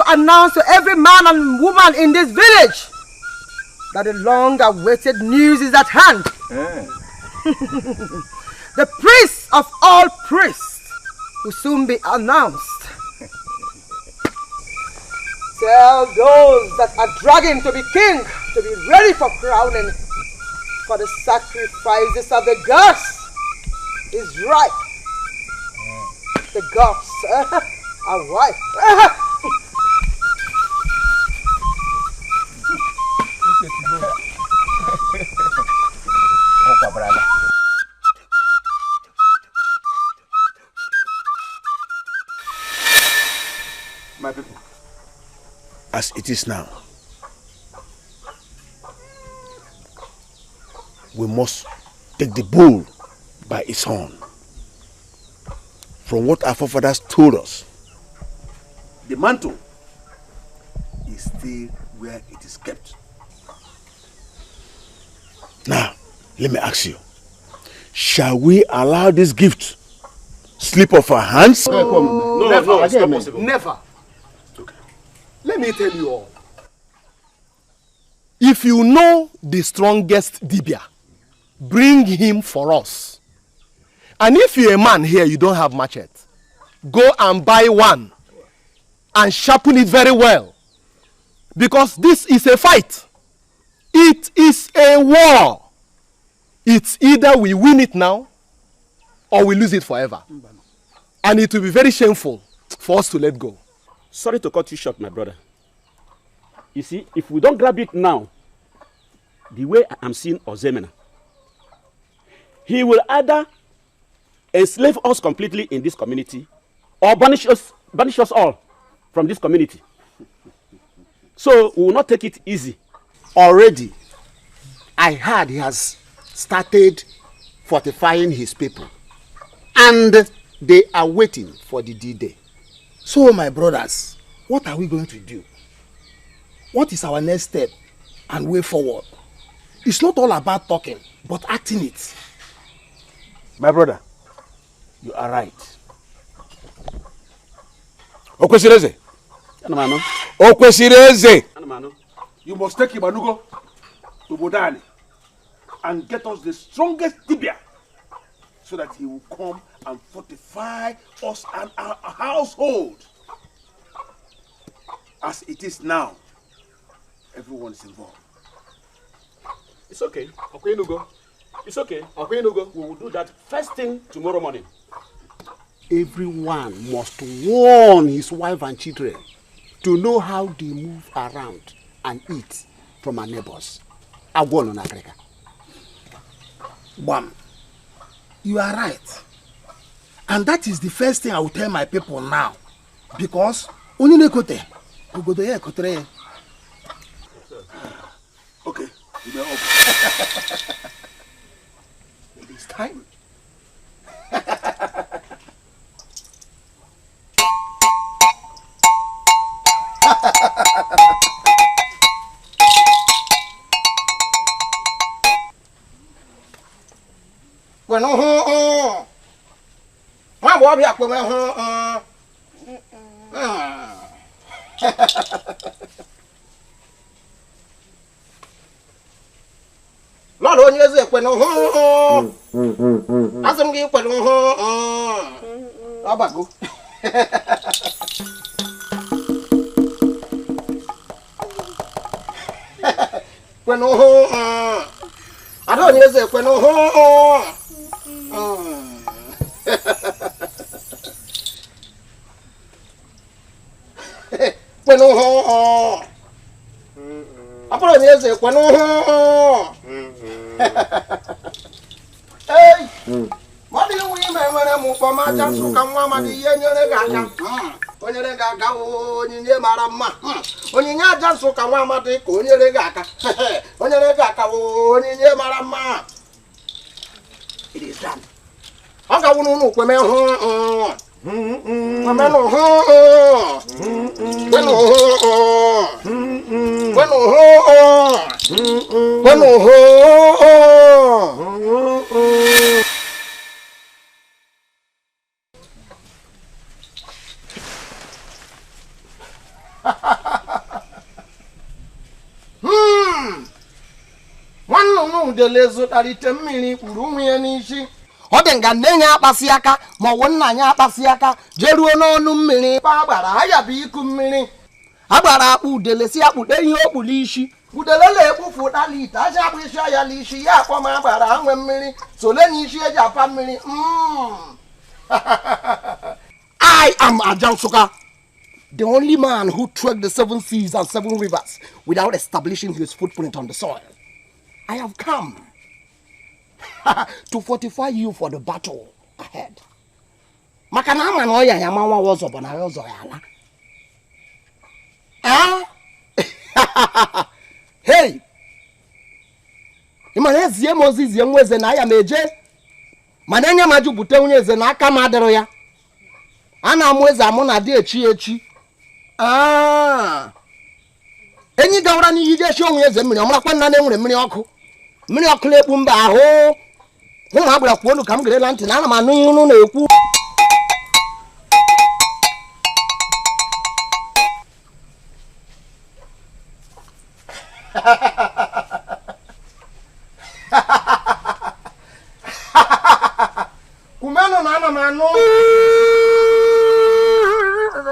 to announce to every man and woman in this village that the long-awaited news is at hand. The priest of all priests will soon be announced. Tell those that are dragging to be king to be ready for crowning, for the sacrifices of the gods is ripe. The gods are ripe. My people, as it is now, we must take the bull by its horn. From what our forefathers told us, the mantle is still where it is kept. Now, let me ask you, shall we allow this gift slip off our hands? No, never. It's not possible. Never. Okay. Let me tell you all. If you know the strongest Dibia, bring him for us. And if you're a man here, you don't have machete, go and buy one and sharpen it very well. Because this is a fight. It is a war. It's either we win it now or we lose it forever. And it will be very shameful for us to let go. Sorry to cut you short, my brother. You see, if we don't grab it now, the way I am seeing Ozemena, he will either enslave us completely in this community or banish us all from this community. So we will not take it easy. Already, I heard he has started fortifying his people. And they are waiting for the D-Day. So, my brothers, what are we going to do? What is our next step and way forward? It's not all about talking, but acting it. My brother, you are right. Okwesireze. Okwesireze. You must take Ibanugo to Bodani and get us the strongest Dibia so that he will come and fortify us and our household. As it is now, everyone is involved. It's okay. It's okay. We will do that first thing tomorrow morning. Everyone must warn his wife and children to know how they move around and eat from our neighbors. I go on Africa. Bam. You are right. And that is the first thing I will tell my people now. Because okay, you may open. It is time. Bueno, my boy, we are coming. Lord, when you say, when as I'm going to when I don't know say when when apolo ni say when hey what do you mean when I'm for my chance to come mama di yenyere gaga onyere gaga onyinye mara mma onyinye aja so ka nwa amadi ka onyere gaga onyere gaga onyinye mara mma. It is done. Aga wunu nu kweme mama no no de lezo tarite mmiri kwuru nwunye n'isi ọ dị nga nne ya akpasị aka ma ọ wụ nna ya akpasị aka jeruo n'ọnụ mmiri pa gbara aya bụ iku mmiri agbara akpụ udele si akpụde ihe okpulu isi udele na-ekpufu dalite aja akpụ isi ya l'isi ya akpọ ma agbara anwe mmiri sole n'isi eji apa mmiri I am Ajansuka, the only man who trekked the 7 seas and 7 rivers without establishing his footprint on the soil. I have come to fortify you for the battle ahead. Makana manoya yamawa was up on a rozoyala. Ah? Hey! Imanezi Moses Yamweze na ya meje. Manenya maju bute unyeze na aka madero ya. Ana mweze amuna di echi. Ah! Enyi gawra ni yije shi unyeze mmiri omra kwa nane nwere mmiri ọkụ. Mmiri ọkụ lekpu mba ahụ. Hụ ma agbara kwonu ka m gere lanti na ana m anu inu na ekwu. Kumano na ana manu.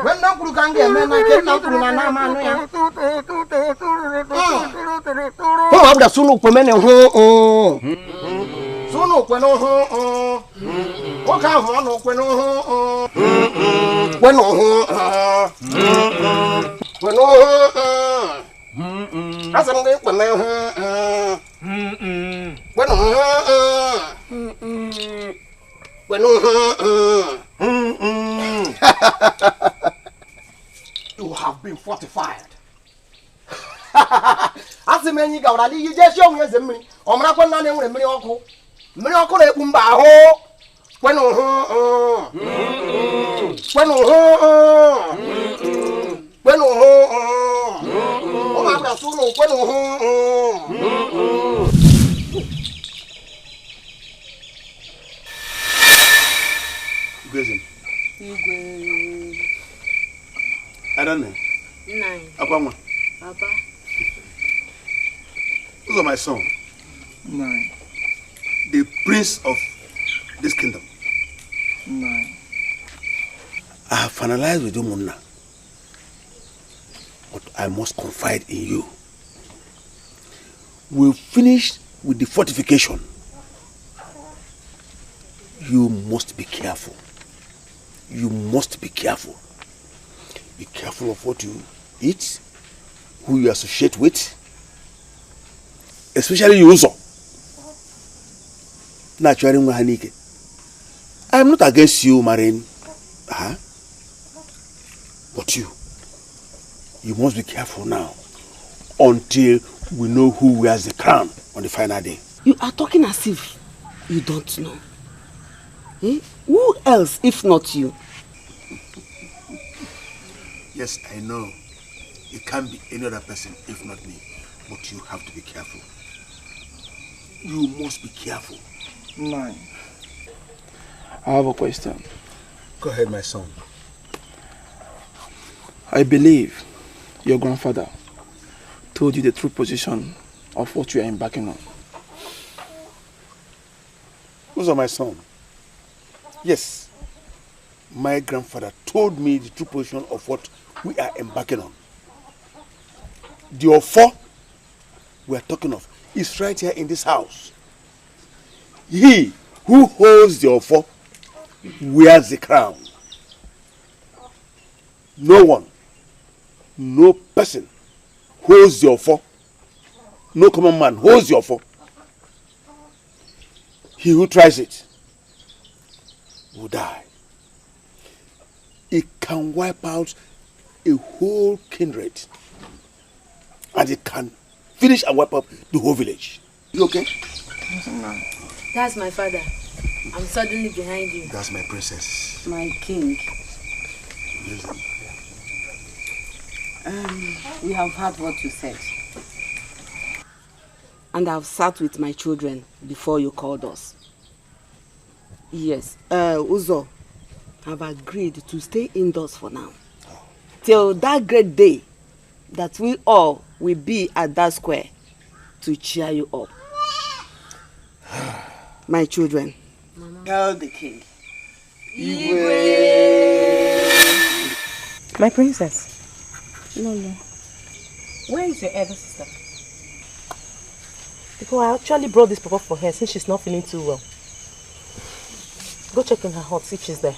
When na kuru kange mena ke na kuru na manu ya. Ho abda sunu pe mene ho. Sunu pe no ho. O ka ho no pe no ho. We no ho. We no ho. Asa ngi pe me ho. We no ho. We no ho. You have been fortified. Asi menyi gawra li yije shi onwe zemri. Omra kwa na nwere mmiri ọkụ. Mmiri ọkụ na-ekpu mba ahụ. We no ho. We no ho. We no ho. O ma bra so no we no ho. Igwe. I don't know. Nine. Papa. Those are my son. Nine. The prince of this kingdom. Nine. I have finalized with you, Munna. But I must confide in you. We've finished with the fortification. You must be careful. You must be careful. Be careful of what you eat, who you associate with, especially you, Uzo. I'm not against you marrying her, but you must be careful now until we know who wears the crown on the final day. You are talking as if you don't know. Eh? Who else if not you? Yes, I know. It can't be any other person if not me. But you have to be careful. You must be careful. Nine. I have a question. Go ahead, my son. I believe your grandfather told you the true position of what you are embarking on. Those are my son. Yes, my grandfather told me the true position of what we are embarking on. The offer we are talking of is right here in this house. He who holds the offer wears the crown. No one, no person holds the offer. No common man holds the offer. He who tries it will die. It can wipe out a whole kindred, and it can finish and wipe up the whole village. You okay? That's my father. I'm suddenly behind you. That's my princess. My king. Listen. We have heard what you said. And I've sat with my children before you called us. Yes, Uzo, have agreed to stay indoors for now. Till that great day that we all will be at that square to cheer you up. My children. Tell the king. My princess. No. Where is your elder sister? Because I actually brought this papa for her since she's not feeling too well. Go check in her hut, see if she's there.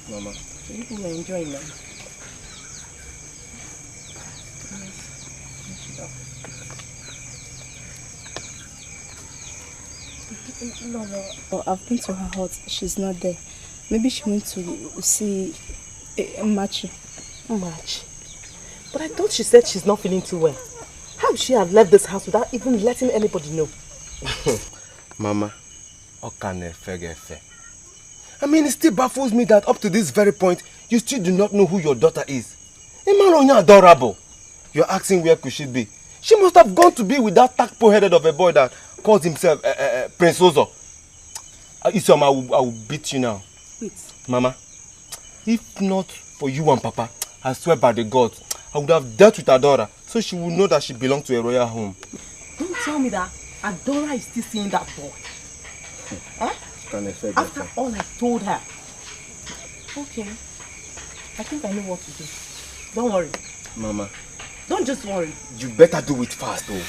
Mama. You people are enjoying now. No. Oh, I've been to her hut. She's not there. Maybe she went to see Machi. Machi? But I thought she said she's not feeling too well. How would she have left this house without even letting anybody know? Mama, I mean, it still baffles me that up to this very point, you still do not know who your daughter is. Emmanuel, adorable. You're asking where could she be? She must have gone to be with that tadpole-headed of a boy that calls himself Prince Ozo. Isom, I will beat you now. Wait. Mama, if not for you and Papa, I swear by the gods, I would have dealt with Adora so she would know that she belongs to a royal home. Don't tell me that Adora is still seeing that boy. After all I told her. Okay. I think I know what to do. Don't worry. Mama. Don't just worry. You better do it fast though.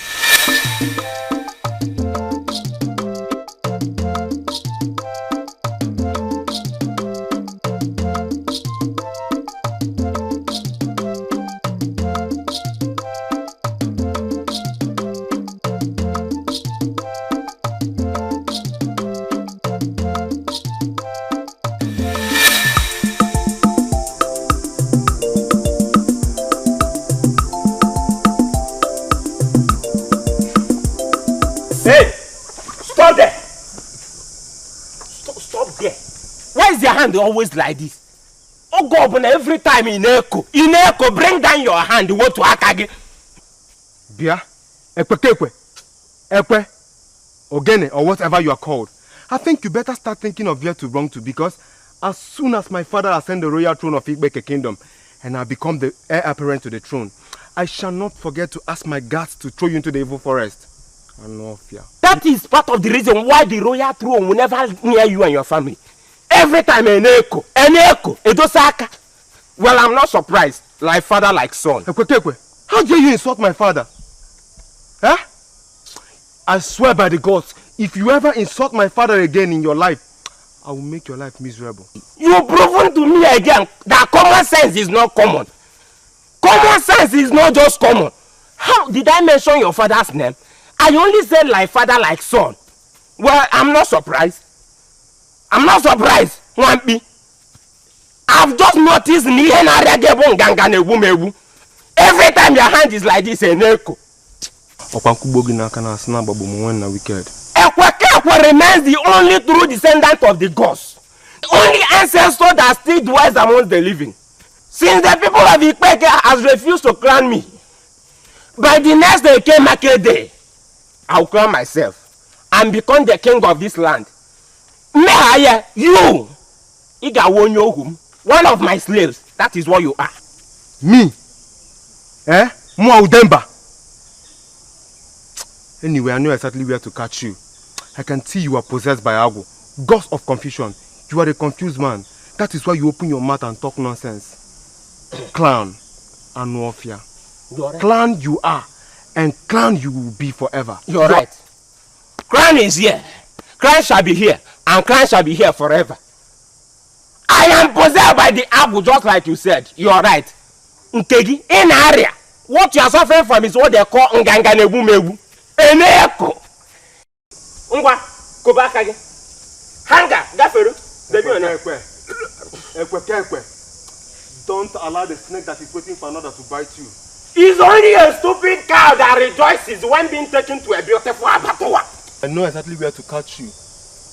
Hand always like this. Oh God, every time in echo, bring down your hand. You want to act again? Bia, Ekwe, Ogene, or whatever you are called. I think you better start thinking of where to wrong to, because as soon as my father ascend the royal throne of Igbeke Kingdom and I become the heir apparent to the throne, I shall not forget to ask my guards to throw you into the evil forest. That is part of the reason why the royal throne will never near you and your family. Every time an echo, Edosaka. Well, I'm not surprised. Like father, like son. How dare you insult my father? Huh? I swear by the gods, if you ever insult my father again in your life, I will make your life miserable. You've proven to me again that common sense is not common. Common sense is not just common. How did I mention your father's name? I only said like father, like son. Well, I'm not surprised. I'm not surprised, Wampi. I've just noticed every time your hand is like this, an echo. Ekwe remains the only true descendant of the gods. The only ancestor that still dwells amongst the living. Since the people of Ikpeke has refused to crown me, by the next day came market day, I'll crown myself and become the king of this land. You, one of my slaves. That is what you are. Me? Muaudemba. Anyway, I know exactly where to catch you. I can see you are possessed by Ago, ghost of confusion. You are a confused man. That is why you open your mouth and talk nonsense. Clown, Anuofia. Right. Clown you are, and clown you will be forever. You're right. Crown is here. Crown shall be here. And Christ shall be here forever. I am possessed by the apple, just like you said. You are right. Nkegi, in area, what you are suffering from is what they call Nganganebu. Eneko. Ngwa, go back again. Hanga, Gaferu. Don't allow the snake that is waiting for another to bite you. It's only a stupid cow that rejoices when being taken to a beautiful abatoa. I know exactly where to catch you.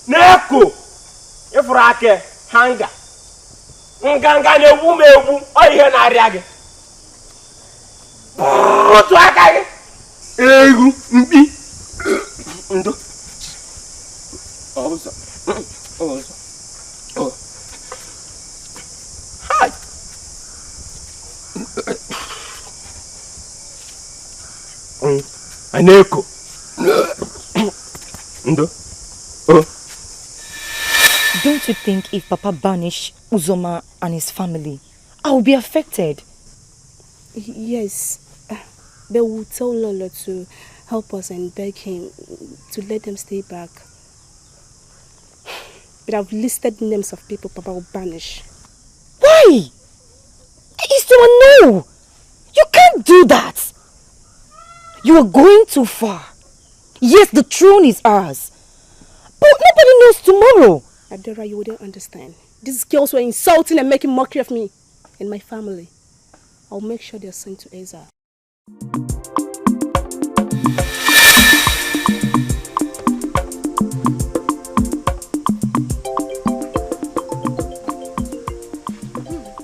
Neko, Efrake, Hanga, Ngangane Wumebu, Oyen Ariage. To Akage, Egu, Mbi, Ndo. Oh. Hi. Aneko. Ndo. Oh. Don't you think if Papa banish Uzoma and his family, I will be affected? Yes. But we'll tell Lolo to help us and beg him to let them stay back. But I've listed names of people Papa will banish. Why? Uzoma, no! You can't do that! You are going too far. Yes, the throne is ours. But nobody knows tomorrow. Adora, you wouldn't understand. These girls were insulting and making mockery of me and my family. I'll make sure they're sent to Ezra.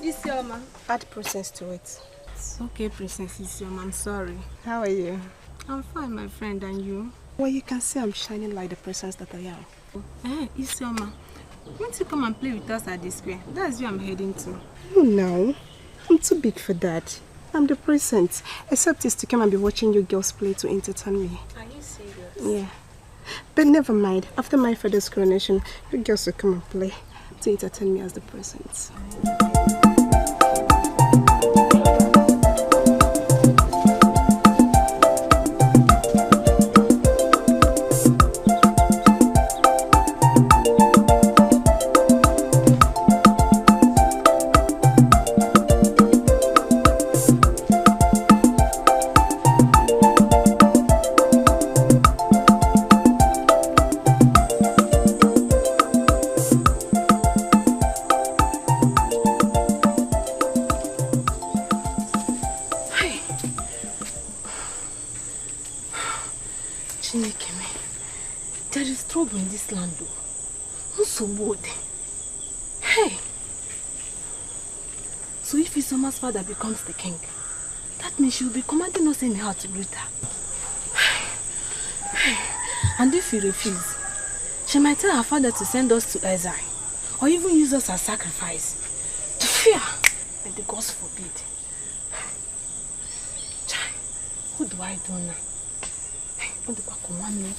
Isioma, add process to it. Okay, Princess Isioma, I'm sorry. How are you? I'm fine, my friend, and you? Well, you can see I'm shining like the princess that I am. Isioma, won't you come and play with us at the square? That's where I'm heading to. Oh, no. I'm too big for that. I'm the present. Except it's to come and be watching you girls play to entertain me. Are you serious? Yeah. But never mind. After my father's coronation, you girls will come and play to entertain me as the present. In this land, so would. Hey! So if Isoma's father becomes the king, that means she will be commanding us anyhow to greet her. And if he refuses, she might tell her father to send us to exile, or even use us as sacrifice. To fear, and the gods forbid. What do I do now? What do I command me?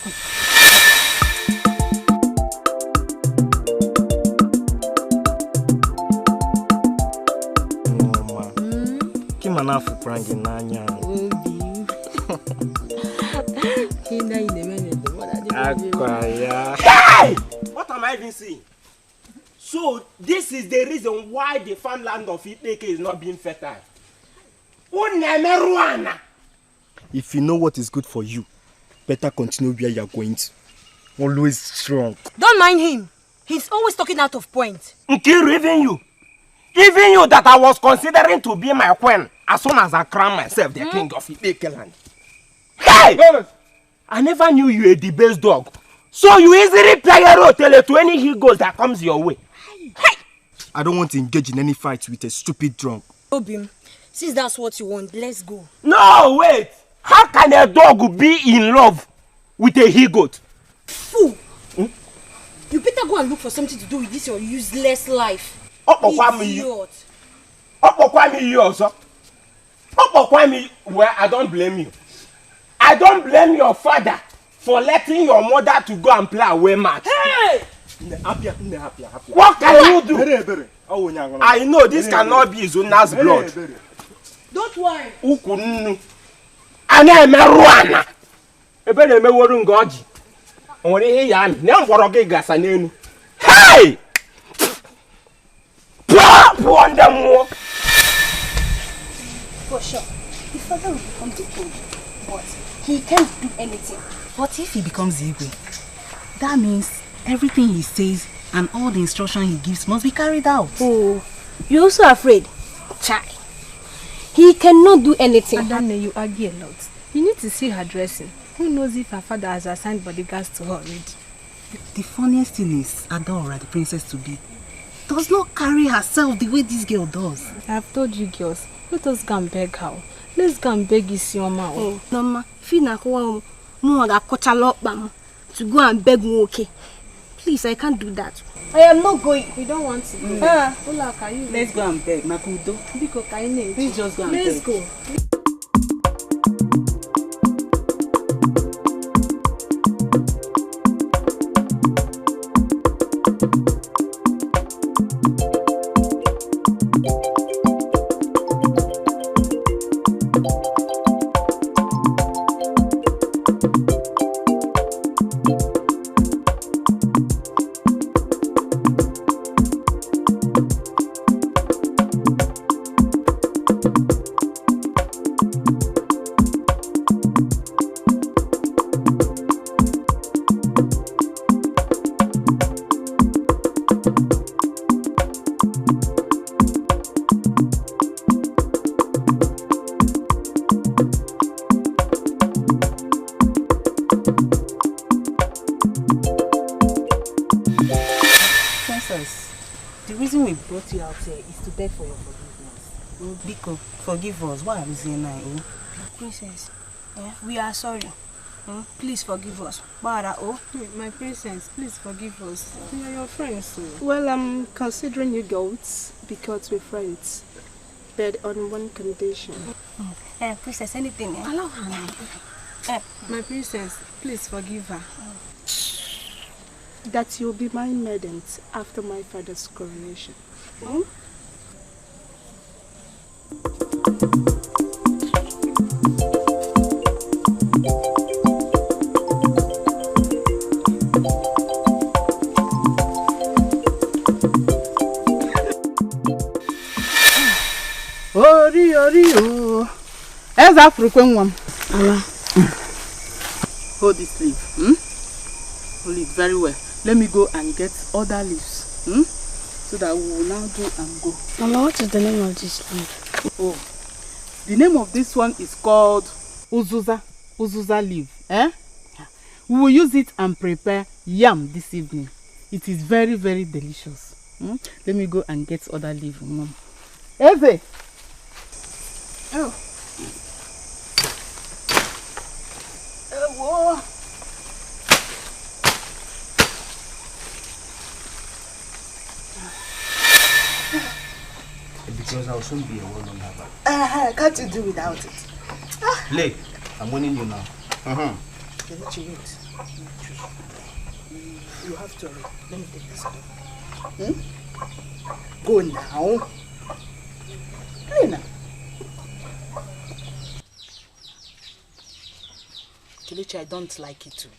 Manafu prangi nanya. Hey! What am I even seeing? So this is the reason why the farmland of Dikeh is not being fertile. If you know what is good for you, better continue where you are going to. Always strong. Don't mind him. He's always talking out of point. Nkiru, even you that I was considering to be my queen as soon as I crown myself the king of Dikeh land. Hey! I never knew you were the best dog. So you easily play a role to any he-goat that comes your way. Hey! I don't want to engage in any fight with a stupid drunk. Obim, since that's what you want, let's go. No, wait! How can a dog be in love with a he-goat? Fool! You better go and look for something to do with this your useless life. Idiot. Well, I don't blame you. I don't blame your father for letting your mother to go and play away match. Hey! What can you do? I know this cannot be Zuna's blood. Don't worry. Hey! For sure, the father will become the king, but he can't do anything. What if he becomes Igwe? That means everything he says and all the instruction he gives must be carried out. Oh, you're also afraid? Chai. He cannot do anything. Adane, you argue a lot. You need to see her dressing. Who knows if her father has assigned bodyguards to her already? The funniest thing is Adora, the princess to be, does not carry herself the way this girl does. I've told you girls, let us go and beg her. Let's go and beg Isioma. Oh, Mama, to go and beg Nwoke. Please, I can't do that. I am not going. We don't want to go. Let's go and beg. Makudo. Please just go and beg. Let's go. brought you out here is to beg for your forgiveness. Biko, forgive us. Why are we saying that? Princess, we are sorry. Please forgive us. My princess, please forgive us. We are your friends. Well, I'm considering you goats because we're friends. But on one condition. Princess, anything. Allow her now. My princess, please forgive her. That you'll be my maidens after my father's coronation. Oh. Eza frequent hold this leaf. Hold it very well. Let me go and get other leaves. So that we will now do and go. Mama, what is the name of this leaf? Oh, the name of this one is called Uzuza leaf. We will use it and prepare yam this evening. It is very, very delicious. Let me go and get other leaf, Mom. Eze! Oh. Whoa. Because I'll soon be a woman lover. Can't you do without it? Lay, I'm winning you now. Let me wait. You have to wait. Let me take this out. Go now. Play now. Kelechi, I don't like it too.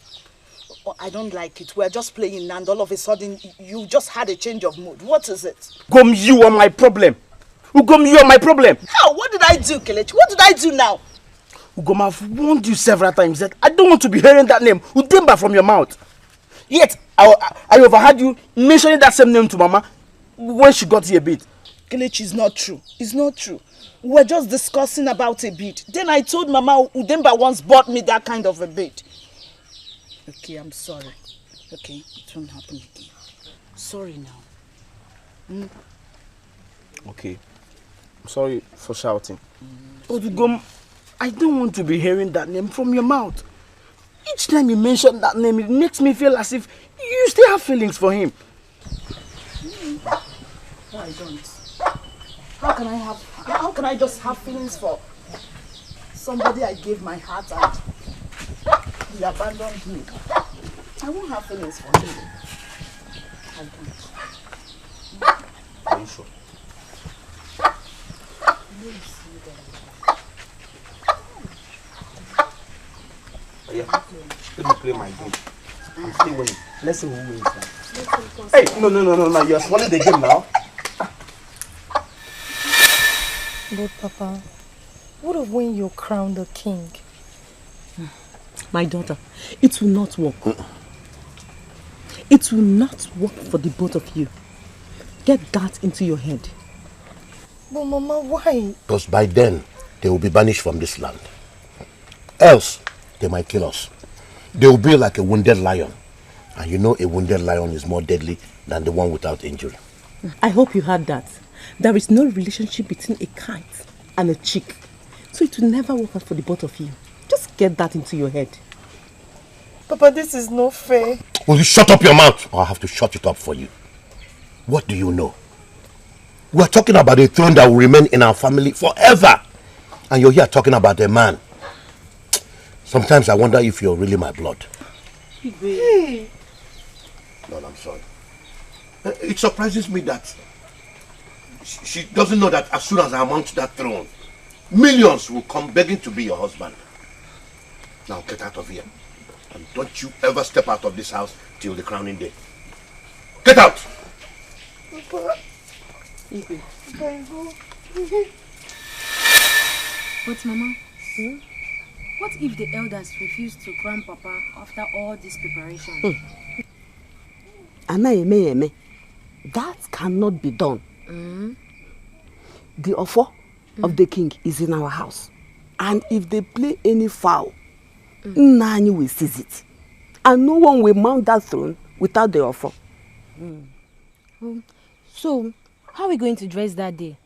I don't like it. We're just playing and all of a sudden you just had a change of mood. What is it? Ugom, you are my problem. Ugom, you are my problem. How? What did I do, Kelechi? What did I do now? Ugom, I've warned you several times that I don't want to be hearing that name, Udemba, from your mouth. Yet, I overheard you mentioning that same name to Mama when she got here a bit. Kelechi, it's not true. It's not true. We were just discussing about a bid. Then I told Mama Udemba once bought me that kind of a bid. Okay, I'm sorry. Okay, it won't happen again. Sorry now. Okay. I'm sorry for shouting. But Ugom, I don't want to be hearing that name from your mouth. Each time you mention that name, it makes me feel as if you still have feelings for him. No, I don't. How can I just have feelings for somebody I gave my heart and he abandoned me? I won't have feelings for him. I don't. Are you sure? Yeah. Let me play my game. I'm still winning. Let's see who wins now. Hey, no. You're swallowing the game now. But Papa, what of when you're crowned a king? My daughter, it will not work. It will not work for the both of you. Get that into your head. But Mama, why? Because by then, they will be banished from this land. Else, they might kill us. They will be like a wounded lion. And you know a wounded lion is more deadly than the one without injury. I hope you heard that. There is no relationship between a kite and a chick. So it will never work out for the both of you. Just get that into your head. Papa, this is not fair. Will you shut up your mouth or I have to shut it up for you? What do you know? We are talking about a throne that will remain in our family forever. And you're here talking about a man. Sometimes I wonder if you're really my blood. Hey. No, I'm sorry. It surprises me that she doesn't know that as soon as I mount that throne, millions will come begging to be your husband. Now get out of here. And don't you ever step out of this house till the crowning day. Get out! Papa. But Mama, what if the elders refuse to crown Papa after all this preparation? That cannot be done. The offer of the king is in our house. And if they play any foul, Nani will seize it. And no one will mount that throne without the offer. So, How are we going to dress that day?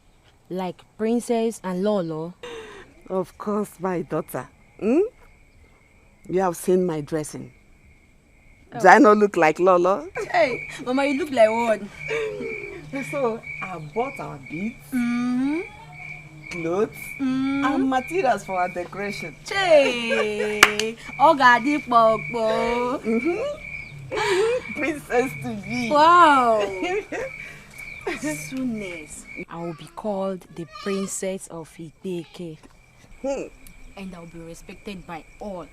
Like Princess and Lolo? Of course, my daughter. You have seen my dressing. Do I not look like Lolo? Hey, Mama, you look like one. So, I bought our beads, clothes, and materials for our decoration. Che! Ogadi Popo. Princess to be. Wow! Soonest, I will be called the Princess of Dikeh. And I will be respected by all.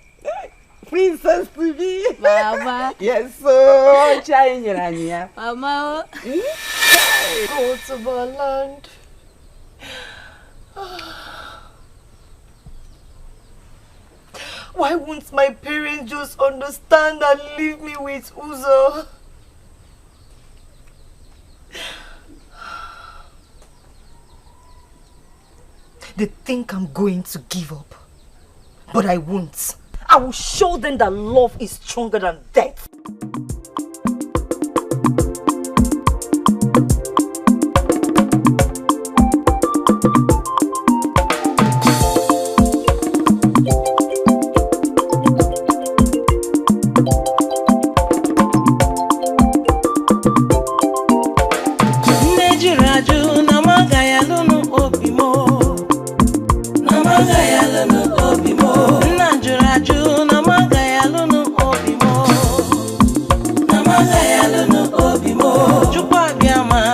Princess to be. Mama. Yes, so China. Mama. Go to my land. Why won't my parents just understand and leave me with Uzo? They think I'm going to give up, but I won't. I will show them that love is stronger than death.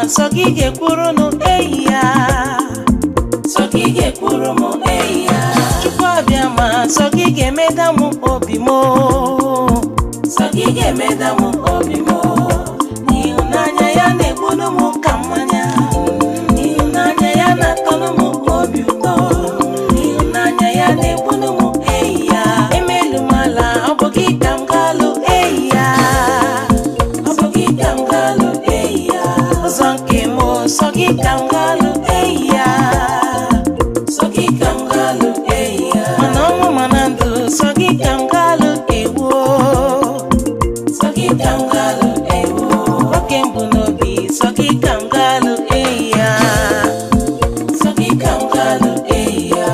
Sogige kurumu eya, sogige kurumu eya. Chukwa biama, sogige medamu obimo, sogige medamu obimo. Ni unanya ya nebudu mu kamanya, ni unanya ya natonu mu obiuto, ni unanya ya nebudu mu eya. Emelu mala oboki kamgalu eya, oboki kamgalu eya. Sogi kangalu eya, sogi kangalu eya. Manomu manandu sogi kangalu ewo, sogi kangalu ewo. Okembu nobi sogi kangalu eya, sogi kangalu eya.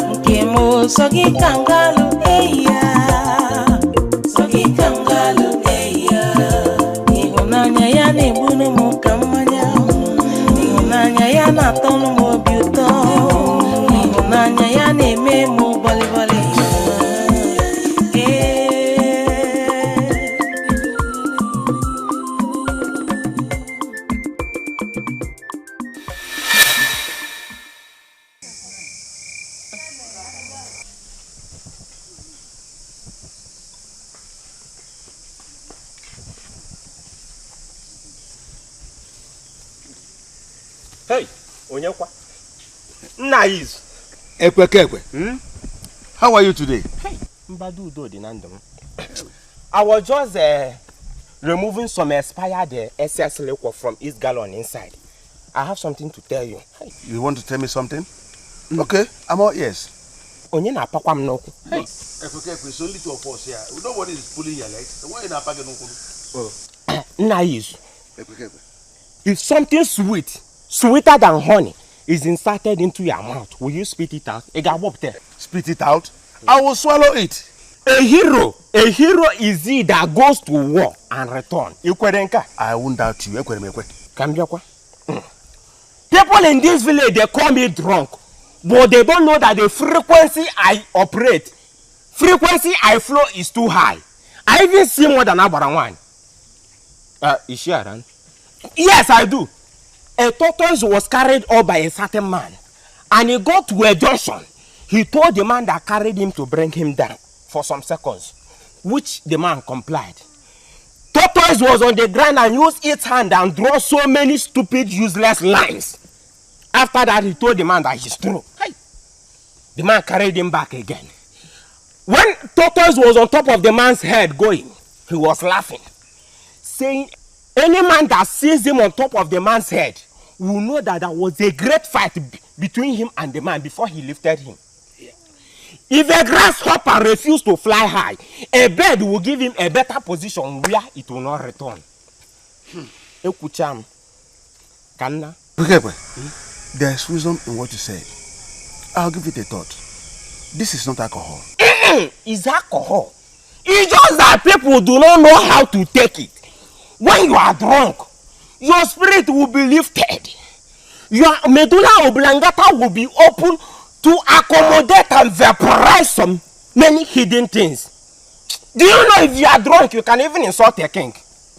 Nkemo sogi kangalu eya, sogi kangalu eya. Ihunanya ya nebunu mu kamanya. Ihunanya ya natonu mo biuto, ihunanya ya neme mo boli boli. Hey, Onyekwa. Nice. Ekwe. How are you today? Hey, Mbadu Udo di na ndum. I was just removing some expired excess liquor from each gallon inside. I have something to tell you. Hey. You want to tell me something? Okay, I'm all ears. Onye na apakwa m n'okwu. Hey. Ekwe, it's only two of us here. Nobody is pulling your legs. Why you na apage n'okwu? Nice. Ekwe. If something sweeter than honey is inserted into your mouth, will you spit it out? Spit it out? I will swallow it. A hero is he that goes to war and return. I won't doubt you. People in this village, they call me drunk, but they don't know that the frequency I flow is too high. I even see more than Abaran. Is she around? Yes, I do. A tortoise was carried up by a certain man, and he got to a junction. He told the man that carried him to bring him down for some seconds, which the man complied. Tortoise was on the ground and used its hand and drew so many stupid, useless lines. After that, he told the man that he's through. Hey. The man carried him back again. When Tortoise was on top of the man's head going, he was laughing, saying, any man that sees him on top of the man's head will know that there was a great fight between him and the man before he lifted him. Yeah. If a grasshopper refuses to fly high, a bird will give him a better position where it will not return. Ekucham, Kanna. There's wisdom in what you say. I'll give it a thought. This is not alcohol. It's alcohol. It's just that people do not know how to take it. When you are drunk, your spirit will be lifted. Your medulla oblongata will be open to accommodate and vaporize some many hidden things. Do you know if you are drunk, you can even insult a king?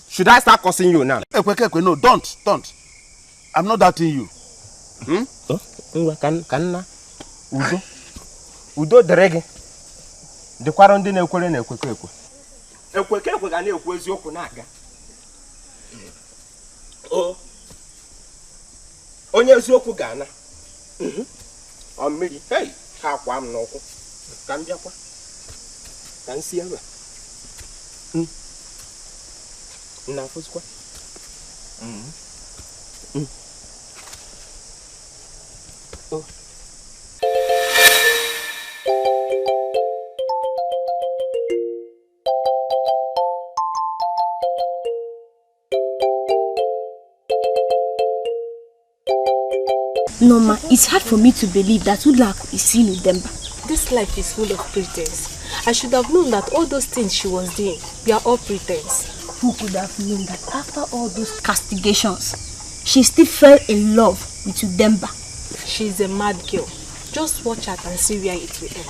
Should I start cursing you now? No, don't. I'm not doubting you. Udo derege. The quarantine ekwere na ekwekwe. Ekwekwe ga na ekwu eziokwu na aga. Onye eziokwu ga na. O mmiri. Hey, ha kwa m n'okwu. Ka m bịakwa. Ka nsi ebe. Na fuzikwa. No, ma, it's hard for me to believe that Udlaku is seen with Demba. This life is full of pretense. I should have known that all those things she was doing, they are all pretense. Who could have known that after all those castigations, she still fell in love with Udemba? She's a mad girl. Just watch her and see where it will end.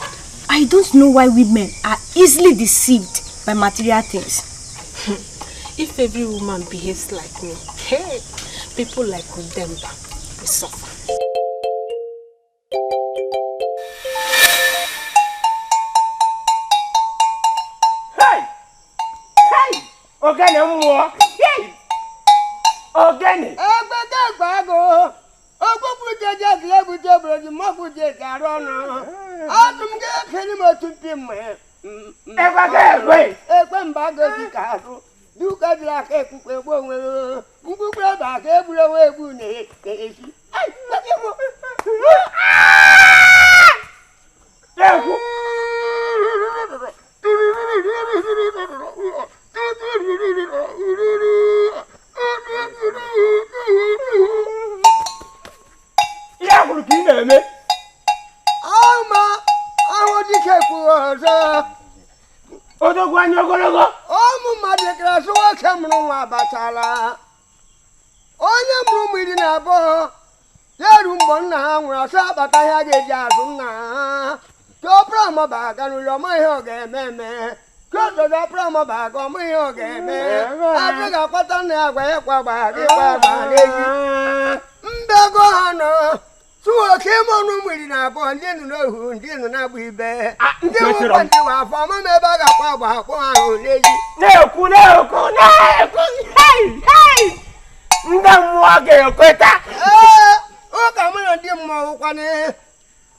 I don't know why women are easily deceived by material things. If every woman behaves like me, hey, people like Udemba will suffer. Ogene mwo. Hey. Ogene. Agbago. Ogbobu jeje glebu jebro di mobu je garona. Adum ge keni mo tupim. Egbe mbago di karu. Du ka dira ke kupe bo nwe. Ngugbe ba ke buro we bu ne esi. Ai, mo. Deku. Ya guru ki na me. Ama, awo Dikeh ku ozo. Odogwu anya ogologo. Omu madekra so wa kemru nwa batala. Onye mru mmiri na abo. Yeru mbo nna ha nwura so abata ya geji azu nna. To promo ba ganu lo mo ihe o ga ememe. Koto da promo ba go mo ihe o ga eme. Adega kwata na agwa ye kwa ba ge kwa ba leji. Mbego hano. Suwo ke mo nu mmiri na abo ndi nu no hu ndi nu na bu ibe. Ndi wo ndi wa fo mo me ba ga kwa ba ko ahụ leji. Na-ekwu. Hey. Ndị mmụọ ga-ekweta. Ụka mụ na ndị mmụọ ụkwanị.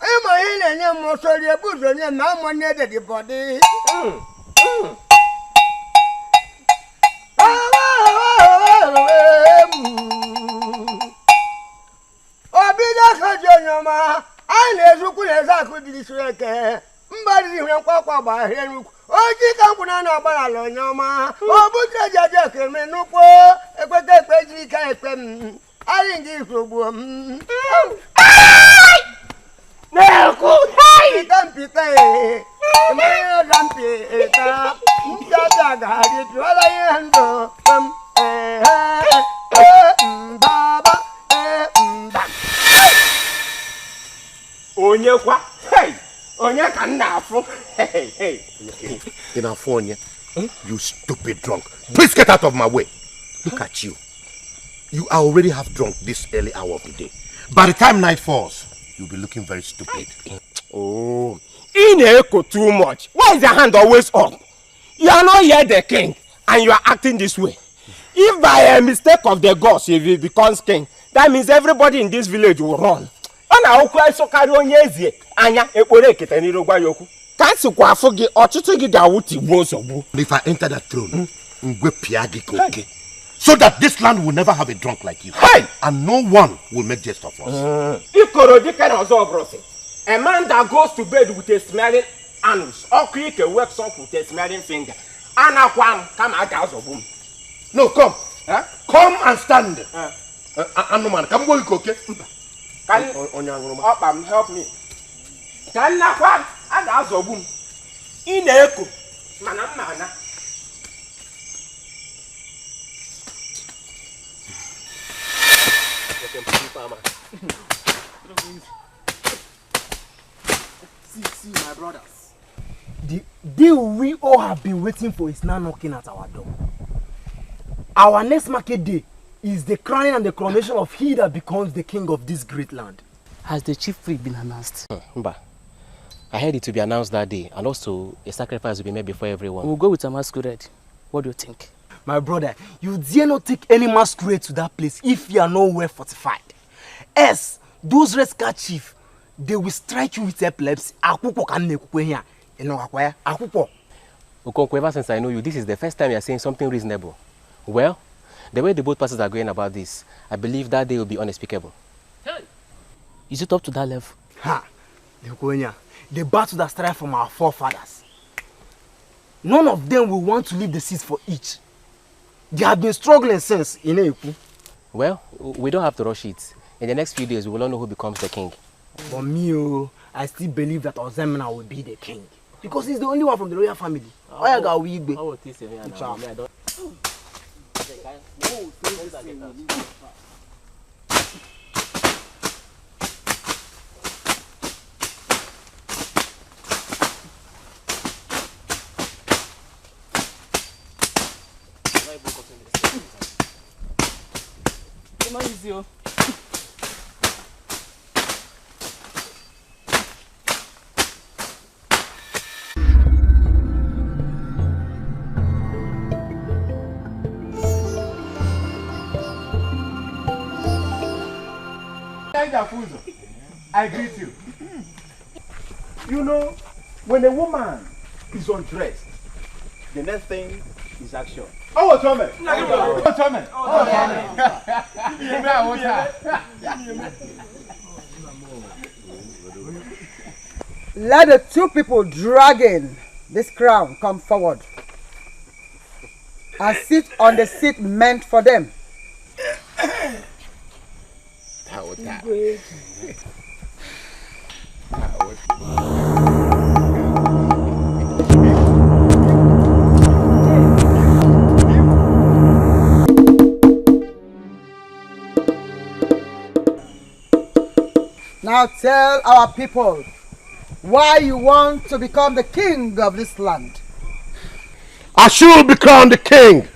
Ịmụ ihe na-enye mmụọ sori ebuzo nye ma mmụọ na-ede dị bọdị. Obido kaji onyoma, anyị na-ezukwu na eze akụ dịrị siri eke. Mba dịrị ihe nkwakwa gba ahịa n'ukwu. Oji ka nkwụ na agbara onyoma. Ọ bụ trejeje ekeme n'ukwu. Ekweta ekpe jiri ka ekpe m. Anyị ndị isogbuo m. Na-ekwu. Mpita mmanya mpita. Mpita ga-adị tụọla ihe ndụ. Baba. Onye kwa. Hey. Onye ka nna afụ. Hey. In California, you stupid drunk. Please get out of my way. Look at you. You are already half drunk this early hour of the day. By the time night falls, you'll be looking very stupid. Oh, Ini Edo too much. Why is your hand always up? You are not yet the king, and you are acting this way. If by a mistake of the gods, if he becomes king, that means everybody in this village will run. If I enter that throne, so that this land will never have a drunk like you. Hey! And no one will make jest of us. A man that goes to bed with a smelling anus, or quick wakes up with a smelling finger. No, come. Huh? Come and stand. Anuman, come go okay? Can help me? Can I come? I got a boom. Ini Edo. Mana. See, my brothers. The deal we all have been waiting for is now knocking at our door. Our next market day is the crowning and the coronation of he that becomes the king of this great land. Has the chief priest been announced? Mba, I heard it to be announced that day, and also a sacrifice will be made before everyone. We'll go with a masquerade. What do you think? My brother, you dare not take any masquerade to that place if you are not well fortified. Yes, those red scar chief, they will strike you with epilepsy. Okonkwo, ever since I know you, this is the first time you are saying something reasonable. Well, the way the both parties are going about this, I believe that day will be unspeakable. Hey. Is it up to that level? Ha! The battle that started from our forefathers. None of them will want to leave the seas for each. They have been struggling since. Well, we don't have to rush it. In the next few days, we will all know who becomes the king. For me, I still believe that Ozemena will be the king. Because he's the only one from the royal family. I greet you. You know, when a woman is undressed, the next thing is action. Oh, Tommy! Oh, Tommy! Let the two people dragging this crown come forward and sit on the seat meant for them. Now tell our people why you want to become the king of this land. I should become the king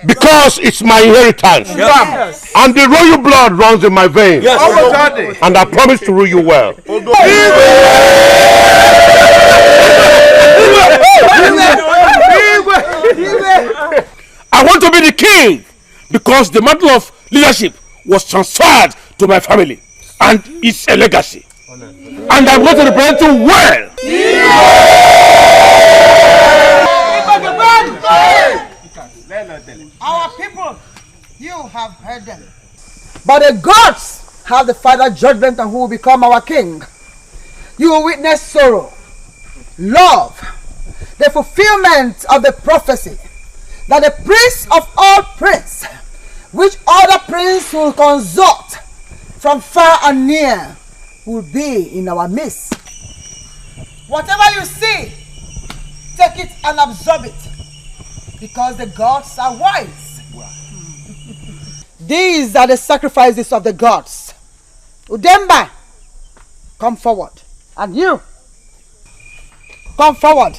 because it's my inheritance. Yes. And the royal blood runs in my veins. Yes. And I promise to rule you well. I want to be the king because the mantle of leadership was transferred to my family and it's a legacy. And I'm going to represent you well. Our people, you have heard them. But the gods have the final judgment on who will become our king. You will witness sorrow, love, the fulfillment of the prophecy that the prince of all princes, which other prince will consult from far and near, will be in our midst. Whatever you see, take it and absorb it, because the gods are wise. These are the sacrifices of the gods. Udemba, come forward. And you, come forward.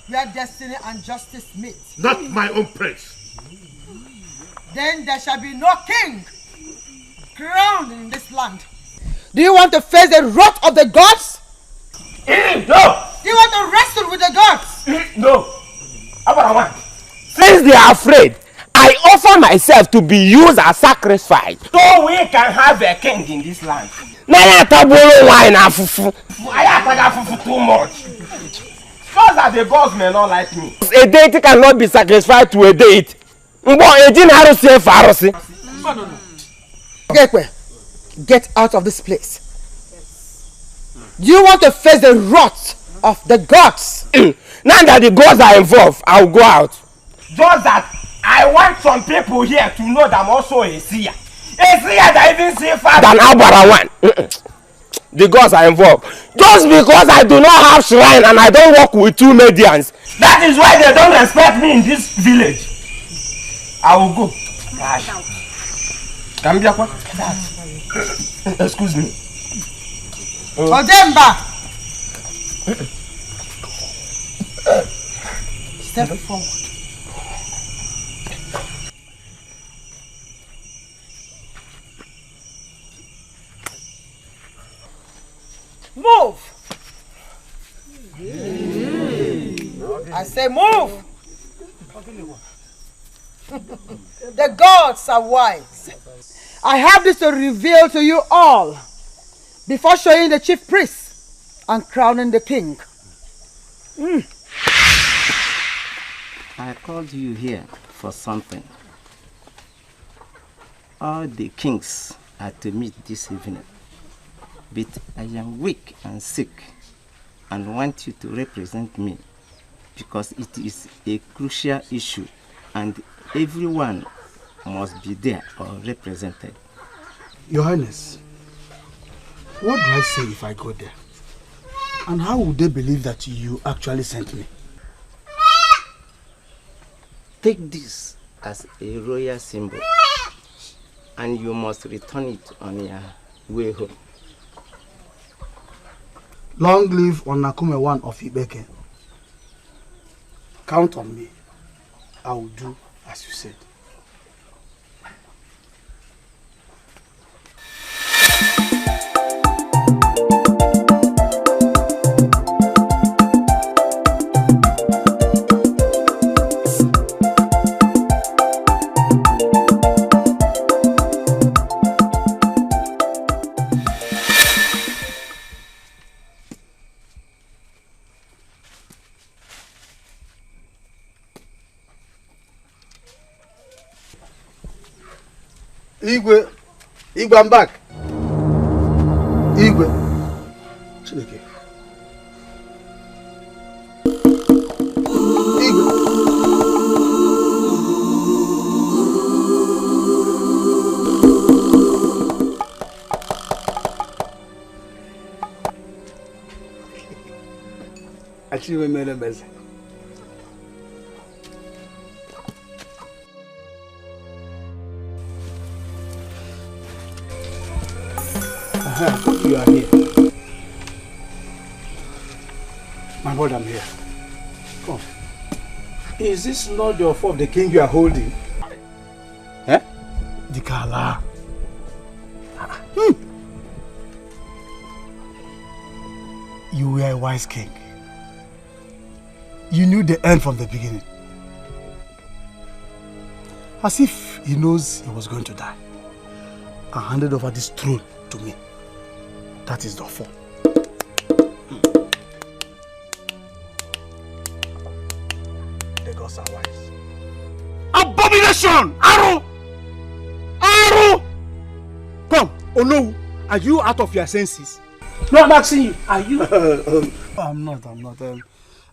Where destiny and justice meet. Not my own prince. Then there shall be no king crowned in this land. Do you want to face the wrath of the gods? No! Do you want to wrestle with the gods? No! Since they are afraid, I offer myself to be used as sacrifice so we can have a king in this land. I too much. Because that the gods may not like me. A deity cannot be sacrificed to a deity. Get out of this place. Do you want to face the wrath of the gods? Now that the gods are involved, I'll go out. Just that I want some people here to know that I'm also a seer. even see far than Albara one. The gods are involved. Just because I do not have shrine and I don't work with 2 medians, that is why they don't respect me in this village. I will go. Excuse me. Odemba! Step forward. Move! I say move! The gods are wise. I have this to reveal to you all before showing the chief priest and crowning the king. I called you here for something. All the kings are to meet this evening. But I am weak and sick and want you to represent me because it is a crucial issue and everyone must be there or represented. Your Highness, what do I say if I go there? And how would they believe that you actually sent me? Take this as a royal symbol and you must return it on your way home. Long live Onakume one of Ibeke. Count on me. I will do as you said. Igwe, I'm back. Igwe. Chineke. Igwe. Achieve mere meze. You are here. My brother, I'm here. Come. Is this not the offer of the king you are holding? Eh? Dikala. You were a wise king. You knew the end from the beginning. As if he knows he was going to die. And handed over this throne to me. That is the offer. The gods are wise. Abomination! Arrow! Arrow! Come, oh no, are you out of your senses? No, I'm asking you, are you? I'm not.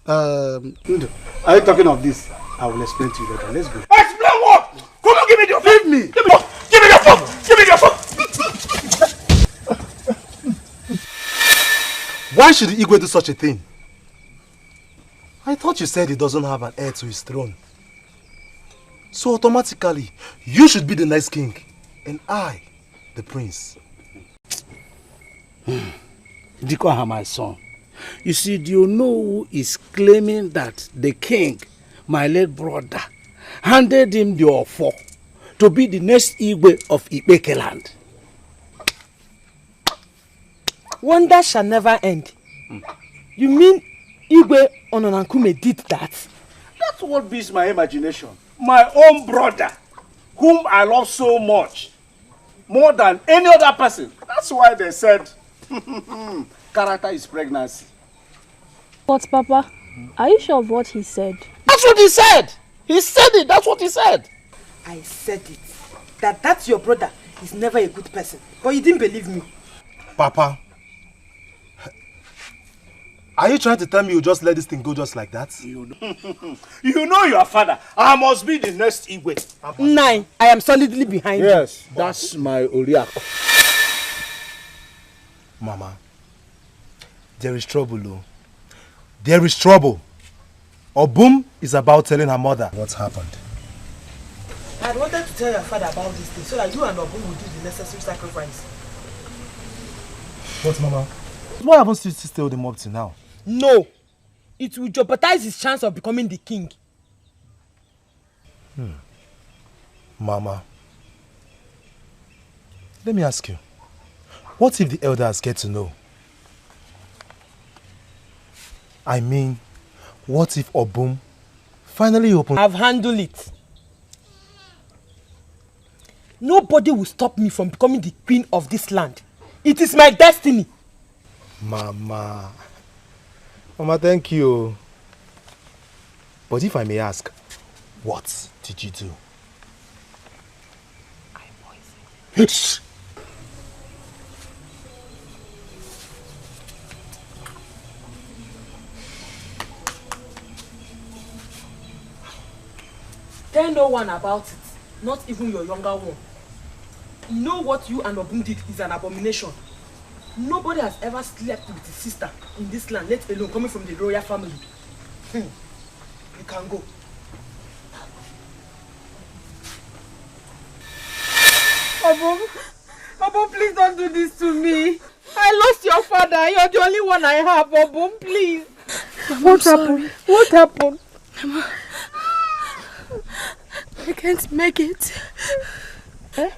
Are you talking of this? I will explain to you later. Let's go. Explain what? Come on, give me your phone. Give me. Give me your phone. Give me your phone. Why should Igwe do such a thing? I thought you said he doesn't have an heir to his throne. So automatically, you should be the next king, and I, the prince. Dikeh, my son. You see, do you know who is claiming that the king, my late brother, handed him the offer to be the next Igwe of Ibeke land? Wonder shall never end. You mean Igwe Ononankume did that? That's what beats my imagination. My own brother, whom I love so much, more than any other person. That's why they said, character is pregnancy. But Papa, are you sure of what he said? That's what he said. He said it. That's what he said. I said it. That's your brother. He's never a good person. But you didn't believe me. Papa, Are you trying to tell me you just let this thing go just like that? You know your father. I must be the next Igwe. Nine, I am solidly behind you. Yes, that's my Oriako. Mama, there is trouble, oh. There is trouble. Obum is about telling her mother what's happened. I had wanted to tell your father about this thing so that you and Obum will do the necessary sacrifice. But Mama, why haven't you still held him up till now? No. It will jeopardize his chance of becoming the king. Mama, let me ask you. What if the elders get to know? I mean, what if Obum finally opens? I've handled it. Nobody will stop me from becoming the queen of this land. It is my destiny. Mama, thank you. But if I may ask, what did you do? I poisoned him. Tell no one about it, not even your younger one. You know what you and Obum did is an abomination. Nobody has ever slept with his sister in this land, let alone coming from the royal family. You can go. Obum, please don't do this to me. I lost your father. You're the only one I have, Obum, please. What happened? What happened? Mama, I can't make it. Eh?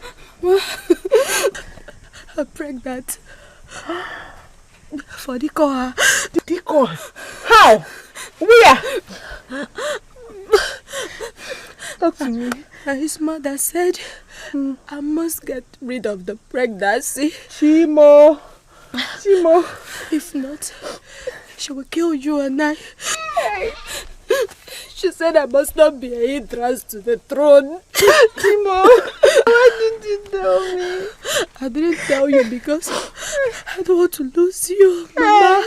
I'm pregnant. For Dikeh. Dikeh? How? Where? Talk to me. His mother said I must get rid of the pregnancy. Chimo. If not, she will kill you and I. She said I must not be a hindrance to the throne. Chimo, why didn't you tell me? I didn't tell you because I don't want to lose you, Mama.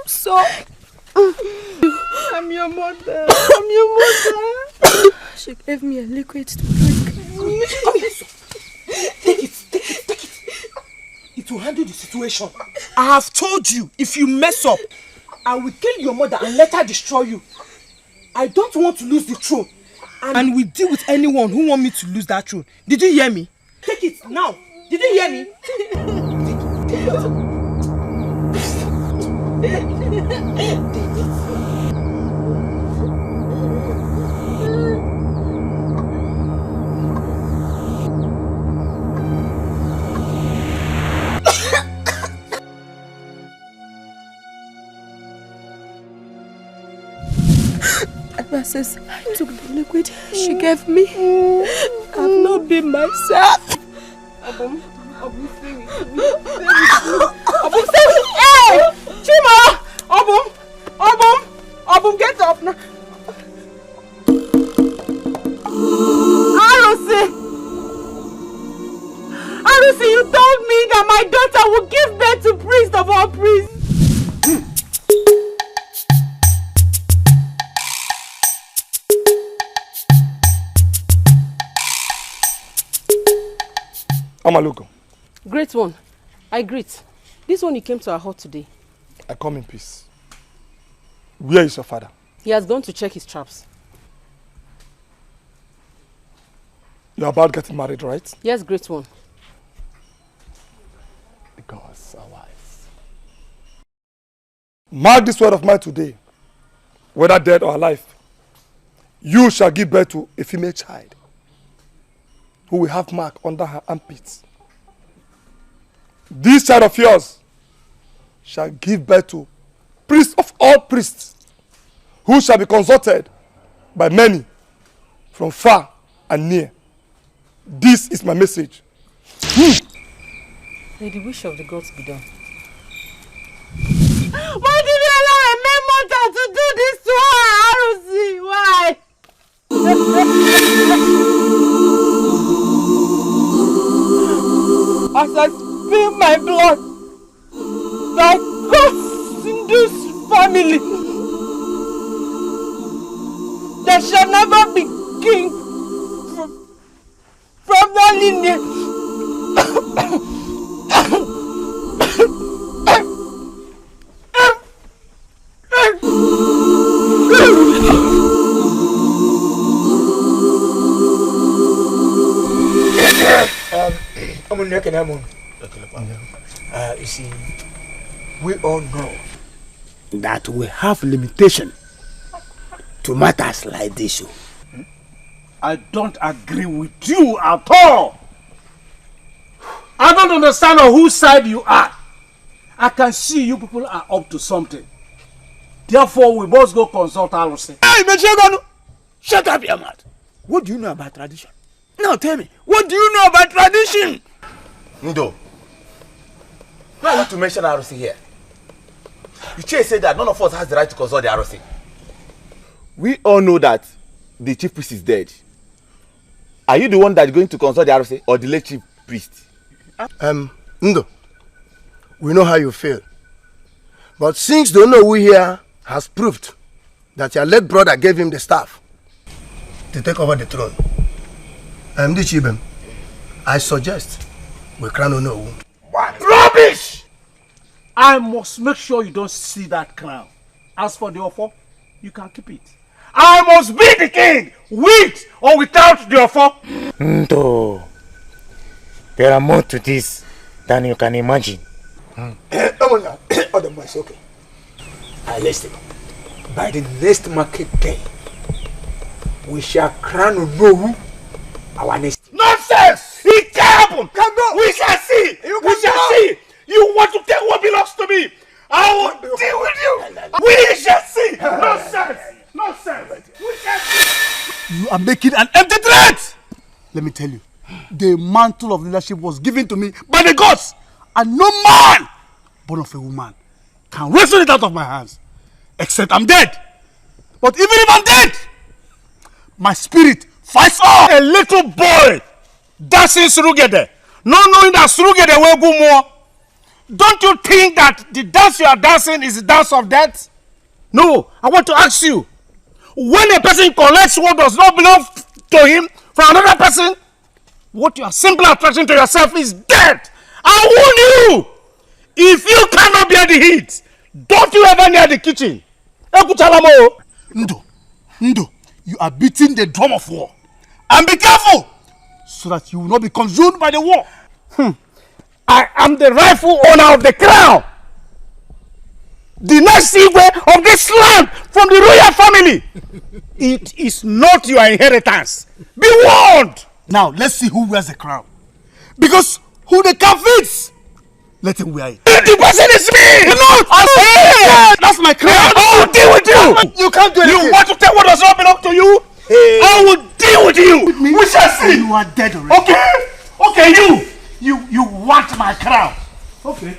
So, I'm your mother. I'm your mother. She gave me a liquid to drink. Come here, son. Take it. It will handle the situation. I have told you, if you mess up, I will kill your mother and let her destroy you. I don't want to lose the throne. And we deal with anyone who wants me to lose that throne. Did you hear me? Take it now. Did you hear me? Take it. Ever since I took the liquid she gave me, I've not been myself. Obum, stay with me. Obum, stay with me. Hey! Chima! Obum, get up now. Arusi, you told me that my daughter would give birth to priest of all priests. Amaluko. Great one. I greet. This one, he came to our hut today. I come in peace. Where is your father? He has gone to check his traps. You're about getting married, right? Yes, great one. The gods are wise. Mark this word of mine today. Whether dead or alive, you shall give birth to a female child who will have mark under her armpits. This child of yours shall give birth to priest of all priests, who shall be consulted by many from far and near. This is my message. May the wish of the gods be done. Why did you allow a mere mortal to do this to her, Arusi? Why? As I spill my blood, thy God shall never be king from that lineage. You see, we all know that we have limitation to matters like this. I don't agree with you at all. I don't understand on whose side you are. I can see you people are up to something. Therefore, we must go consult Alusi. Hey, Meshaganu! Shut up, your mouth. What do you know about tradition? Now tell me, what do you know about tradition? Ndo, why are you to mention Arusi here? You said that none of us has the right to consult the Arusi. We all know that the chief priest is dead. Are you the one that is going to consult the Arusi or the late chief priest? Ndo, we know how you feel. But since the Onowu here has proved that your late brother gave him the staff to take over the throne, Chibem, I suggest we crown Onowu. What? Rubbish! I must make sure you don't see that crown. As for the offer, you can keep it. I must be the king, with or without the offer. Ndo, there are more to this than you can imagine. Otherwise, okay. Listen, by the next market day, we shall crown Onowu our next. Nonsense! It can't happen! We shall see! We shall see! You want to take what belongs to me! I will deal with you! We shall see! Nonsense! Nonsense! We shall see! You are making an empty threat! Let me tell you, the mantle of leadership was given to me by the gods, and no man born of a woman can wrestle it out of my hands, except I'm dead. But even if I'm dead, my spirit fights on. A little boy dancing Surugede, not knowing that Surugede will go more. Don't you think that the dance you are dancing is the dance of death? No, I want to ask you, when a person collects what does not belong to him from another person, what you are simply attracting to yourself is death. I warn you, if you cannot bear the heat, don't you ever near the kitchen. Ndo, you are beating the drum of war. And be careful, so that you will not be consumed by the war. I am the rightful owner of the crown. The next Igwe of this land from the royal family. It is not your inheritance. Be warned. Now, let's see who wears the crown. Because who the crown fits, let him wear it. The person is me! That's my crown. I will deal with you! You can't do anything. You want to take what does not belong to you? Hey. I will deal with you! We shall see! You are dead already. Okay? Okay, you want my crown. Okay.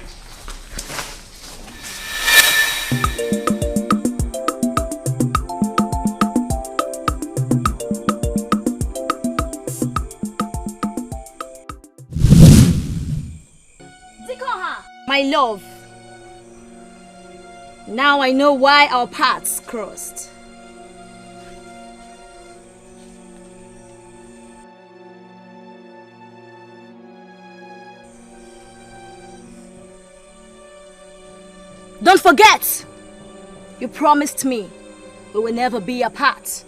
My love, now I know why our paths crossed. Don't forget, you promised me we will never be apart.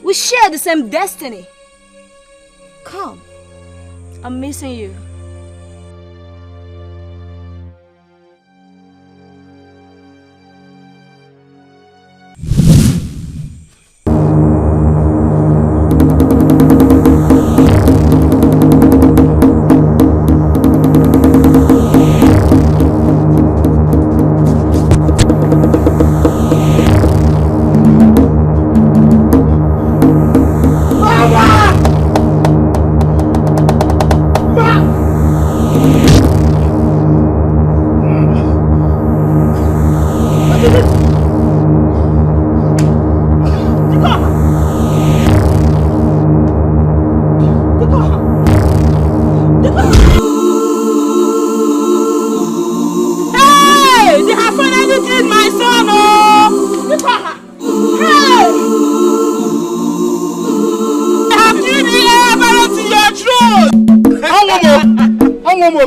We share the same destiny. Come, I'm missing you. Mama! Momo.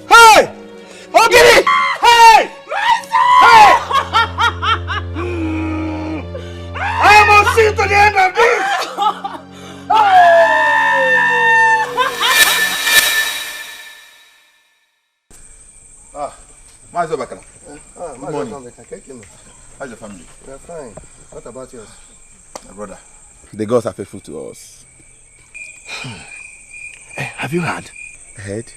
Hey! Ogiri! Hey! Hey! I must see to the end of this! Master Bakala. Good morning. morning. How's your family? We're fine. What about yours? My brother, the gods are faithful to us. Have you heard? Heard?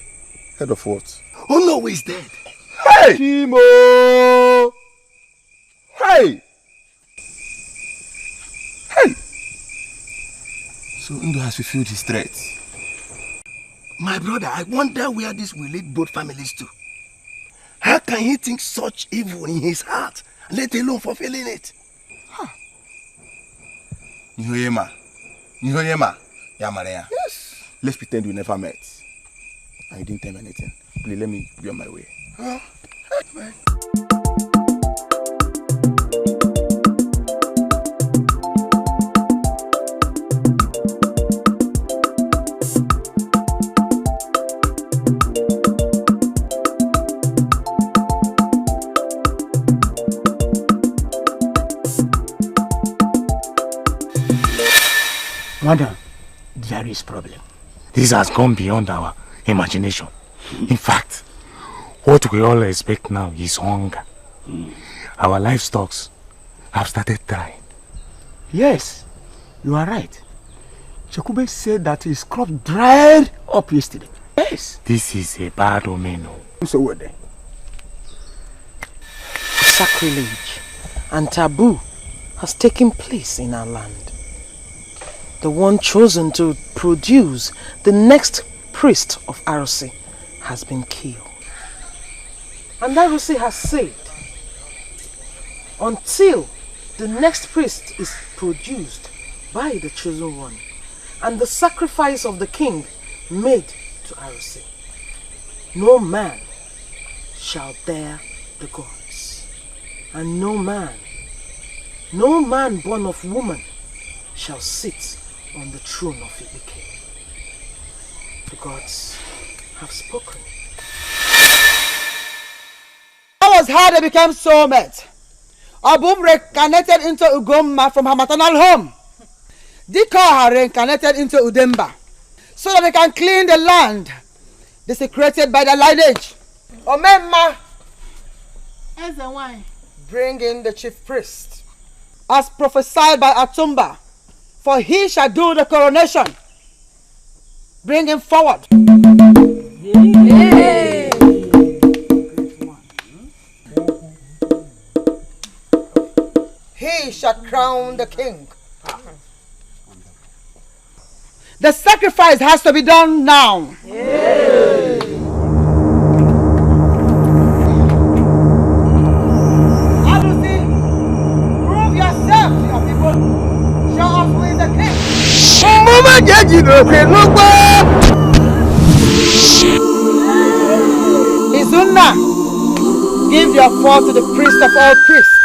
Heard of what? Oh no, he's dead. Hey! Kimo! Hey! Hey! So Ndo has fulfilled his threats. My brother, I wonder where this will lead both families to. How can he think such evil in his heart, let alone fulfilling it? Nihoyema. Yamareya. Yes. Let's pretend we never met. And you didn't tell me anything. Please let me be on my way. Huh? Madam, there is problem. This has gone beyond our imagination. In fact, what we all expect now is hunger. Our livestock have started dying. Yes, you are right. Chakube said that his crop dried up yesterday. Yes. This is a bad omen. So what then? Sacrilege and taboo has taken place in our land. The one chosen to produce the next priest of Arusi has been killed. And Arusi has said, until the next priest is produced by the chosen one, and the sacrifice of the king made to Arusi, no man shall dare the gods, and no man born of woman shall sit on the throne of Dikeh. The gods have spoken. I was how they became soulmates. Obum reincarnated into Ugomma from her maternal home. Dikeh reincarnated into Udemba, so that they can clean the land desecrated by their lineage. Omemma, bring in the chief priest, as prophesied by Atumba, for he shall do the coronation. Bring him forward. Yay. He shall crown the king. The sacrifice has to be done now. Yay. Adusi, prove yourself to your people. Show us who is the king. Izuna, give your fall to the priest of all priests.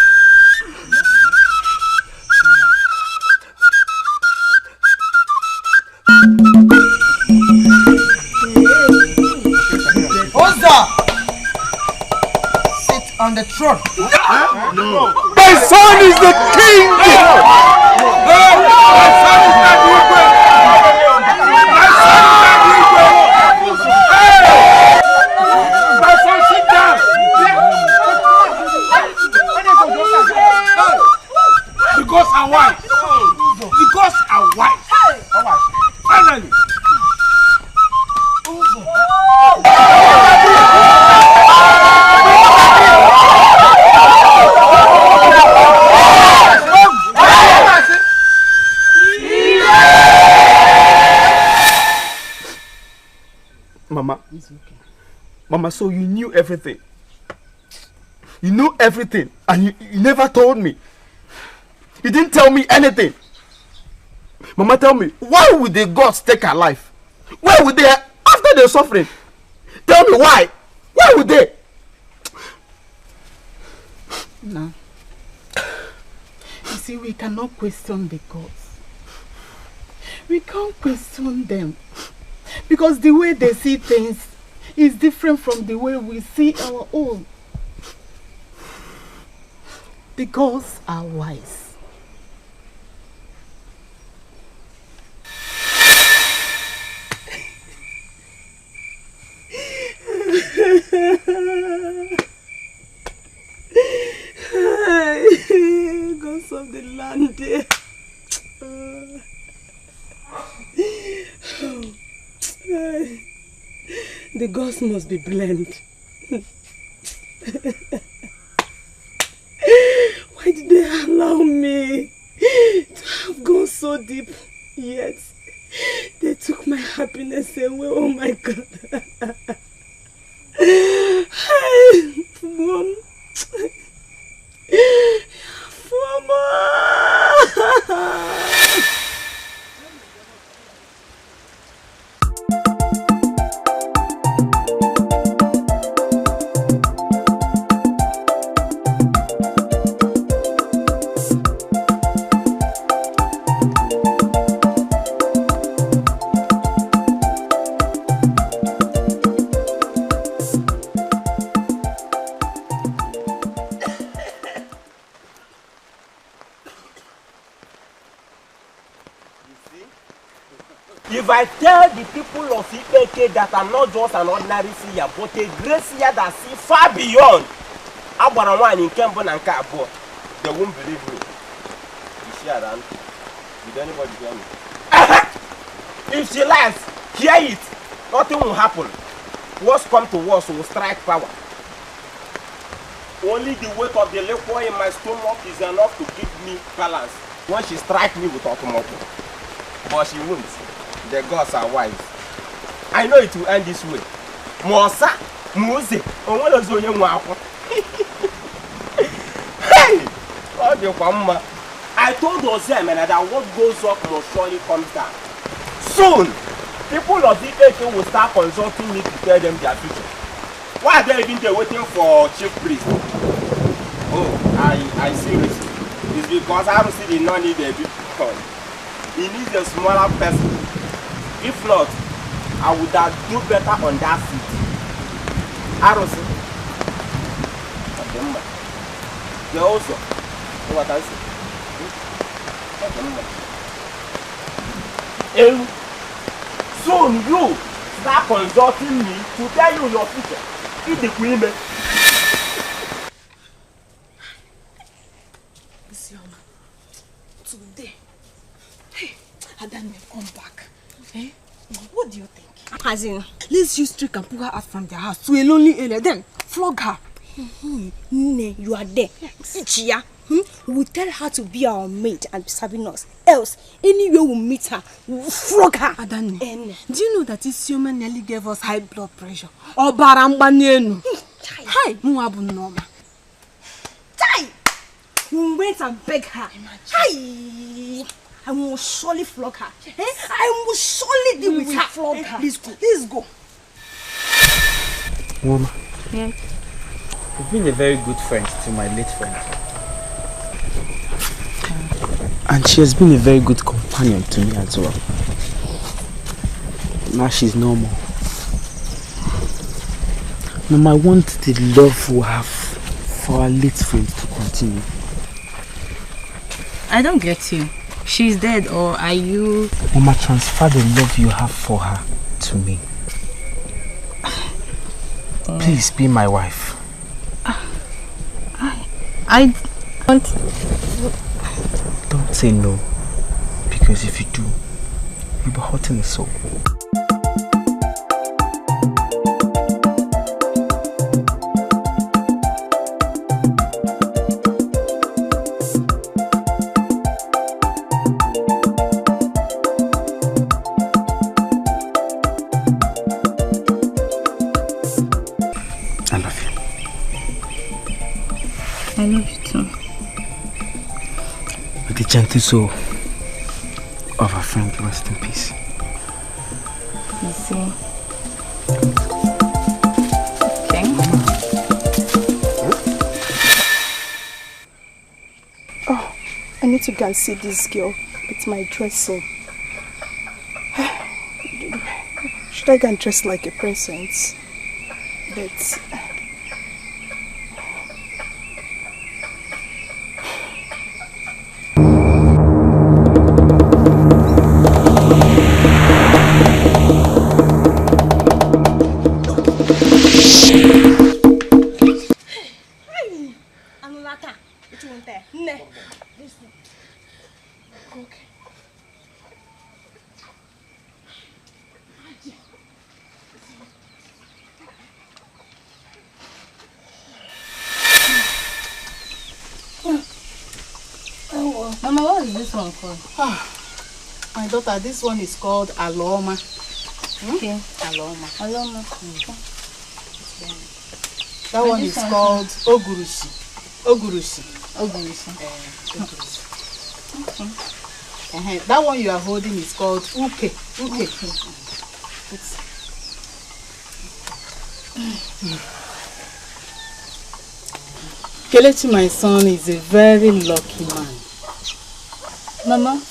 Oza, sit on the throne. No. My son is the king! My son is not equal! My son is not equal! My son, sit down! Because I'm white. Because I'm white. Finally. Mama, so you knew everything. You knew everything and you never told me. You didn't tell me anything. Mama, tell me, why would the gods take her life? Why would they, after their suffering? Tell me why? Why would they? No. You see, we cannot question the gods. We can't question them. Because the way they see things is different from the way we see our own. The gods are wise. Gods of the land. The gods must be blend. Why did they allow me to have gone so deep? Yet they took my happiness away. Oh my God. Mom. If I tell the people of Ipeke that I'm not just an ordinary seer, but a great seer that see far beyond, they won't believe me. Is she around? Did anybody hear me? If she lies, hear it. Nothing will happen. Worst come to worst, will strike power. Only the weight of the liquor in my stomach is enough to give me balance when she strikes me with automatic. But she won't. The gods are wise. I know it will end this way. Mosa, Mose, hey! Oh, the Kwama. I told Ozem that what goes up must surely come down. Soon, people of the Ipeke will start consulting me to tell them their future. Why are they even there waiting for chief priest? Oh, I see this. It's because I don't see the non need a big call. He needs a smaller person. If not, I would have do better on that seat. I don't see. They also, what I say. Soon you start consulting me to tell you your future. Eat the queen. Today, hey, Adam will come back. Eh? What do you think? As in, let's use trick and pull her out from the house to a lonely area, then flog her. Nne, you are there. Chia. We will tell her to be our maid and be serving us. Else, anywhere we meet her, we'll flog her. Adani, do you know that Isioma nearly gave us high blood pressure? Or barambanyenu? Hi, Muabu Noma. Chai! We went and beg her. Hi! I will surely flog her. I will surely deal with her. Flog her. Let's go. Let's go. Woman. Yeah. You've been a very good friend to my late friend. And she has been a very good companion to me as well. Now she's no more. Mama, I want the love we have for our late friend to continue. I don't get you. She's dead, or are you... Mama, transfer the love you have for her to me. Please be my wife. I don't... Don't say no, because if you do, you'll be hurting the soul. I love you too. With the gentle soul of our friend, rest in peace. You see. Okay. Oh, I need to go and see this girl with my dressing. Should I go and dress like a princess? But Mama, what is this one called? My daughter, this one is called Aloma. Okay. Aloma. Aloma. That one is called Ogurusi. Ogurusi. Ogurusi. Okay. That one you are holding is called Uke. Uke. Kelechi, my son, is a very lucky man. Mama,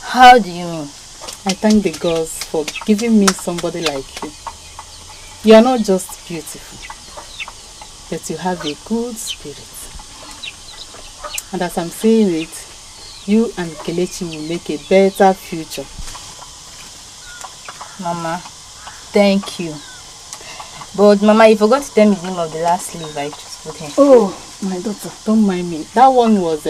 how do you know? I thank the gods for giving me somebody like you. You are not just beautiful, but you have a good spirit. And as I'm saying it, you and Kelechi will make a better future. Mama, thank you. But Mama, you forgot to tell me the name of the last leaf I just put here. Oh, my daughter, don't mind me. That one was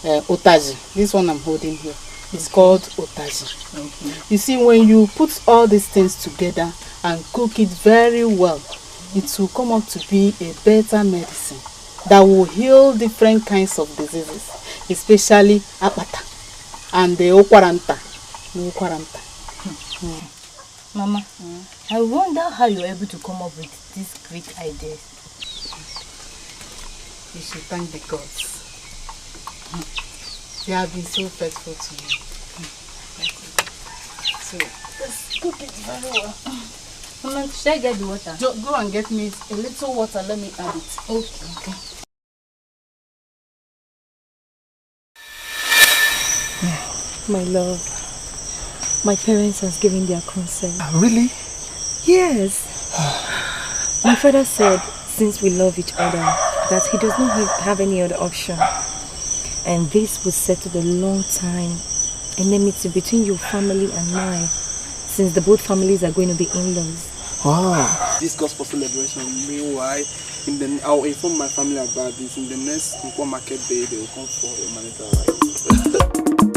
Otaji. This one I'm holding here. It's called Otaji. You see, when you put all these things together and cook it very well, it will come up to be a better medicine that will heal different kinds of diseases, especially apata and the okwaranta. Mama, I wonder how you're able to come up with these great ideas. You should thank the gods. They have been so faithful to me. So, let's cook it very well. Mama, should I get the water? Go and get me a little water. Let me add it. Okay. My love, my parents have given their consent. Really? Yes. My father said, since we love each other, that he does not have any other option. And this will settle a long time enmity between your family and mine, since the both families are going to be in-laws. Wow. This gospel celebration, meanwhile, I'll inform my family about this. In the next market day, they will come for a humanitarian right.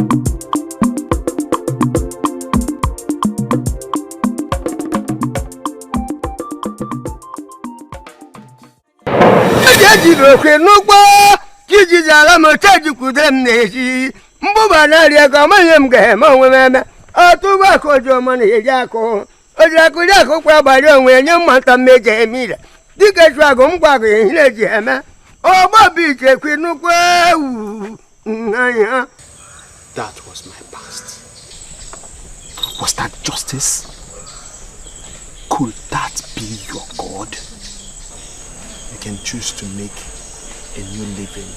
That was my past. Was that justice? Could that be your God? You can choose to make a new living.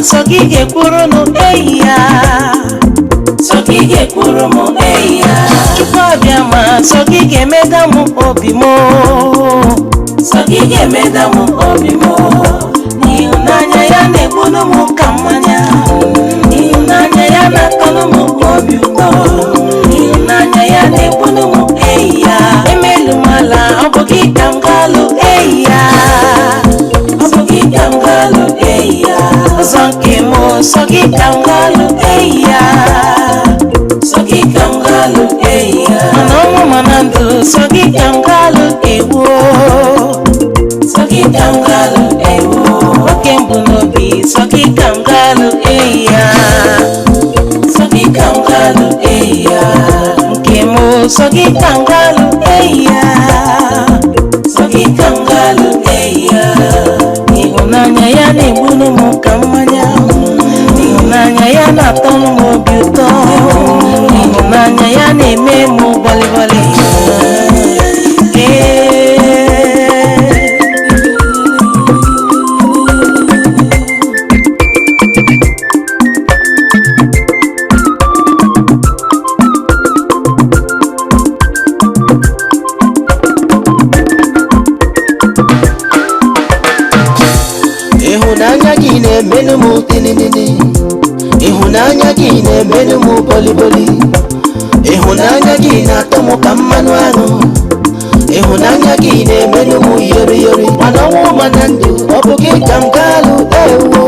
Sogige kurumu eya, sogige kurumu eya. Chukwabiyama, sogige medamu obimo, sogige medamu obimo. Nihunanya ya nebunu mukamanya, nihunanya ya nakonu mu obiuto, nihunanya ya nebunu mu eya. Emelumala obogi kangalu eya, obogi kangalu eya. Zonke mo sogi kangalu eya sogi kangalu eya manomo manando sogi kangalu ewo sogi kangalu ewo okembu nobi sogi kangalu eya sogi kangalu eya nkemo sogi kangalu eya sogi kangalu eya ihunanya ya na-egbunu m ka mmanya ihunanya ya na-atọnụ m obi ụtọ ihunanya ya na-eme m gbalịgbalị ihunanya gị na-emenụ m tinini ihunanya gị na-emenụ m boliboli ihunanya gị na-atọ m ka mmanụ aṅụ ihunanya gị na-emenụ m yori yori mana ọnwụ mana ndụ ọ bụ gị ka m ga-alụ ewo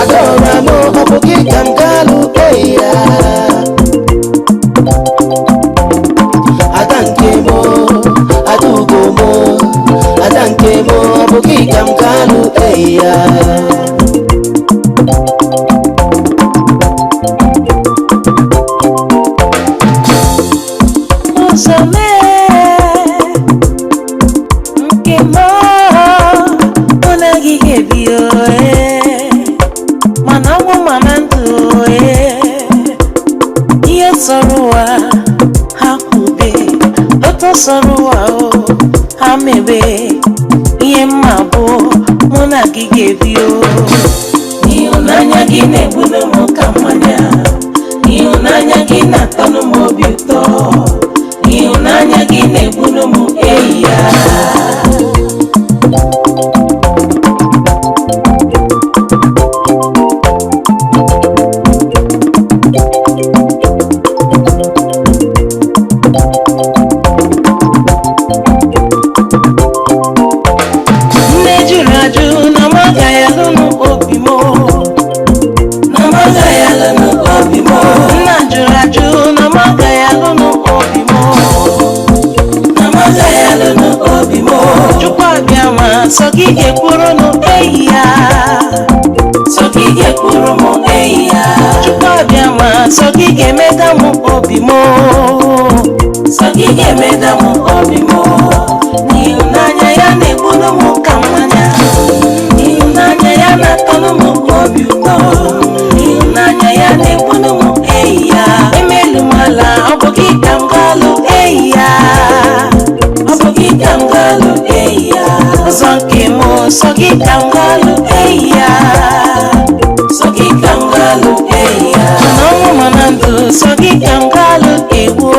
adọra m ọ bụ gị ka m ga-alụ eya ada nke m adugo m ada nke m ọ bụ gị ka m ga-alụ eya Osame nke m ọ naghị ebi mana ọnwụ mana ndụ ihe sọrọ ụwa ha kwube otu sọrọ ụwa ha mebe ihe mma bụ mụ na gị ga-ebi ihunanya gị na-egbunu m ka mmanya ihunanya gị na-atọnụ m obi ụtọ ihunanya gị na-egbunu m eya sogi ekwuru no eya sogi ekwuru mo eya chukwa bia ma sogi emeda mu obi mo sogi emeda mu obi mo ihunanya ya na-egbunu m ka mmanya ihunanya ya na-atọnụ m obi ụtọ ihunanya ya na-egbunu m eya emelu mala ọ bụ gị ka m ga-alụ eya ọ bụ gị ka m ga-alụ eya Zonke mo sogi kangalu eya sogi kangalu eya nomu manandu sogi kangalu ewo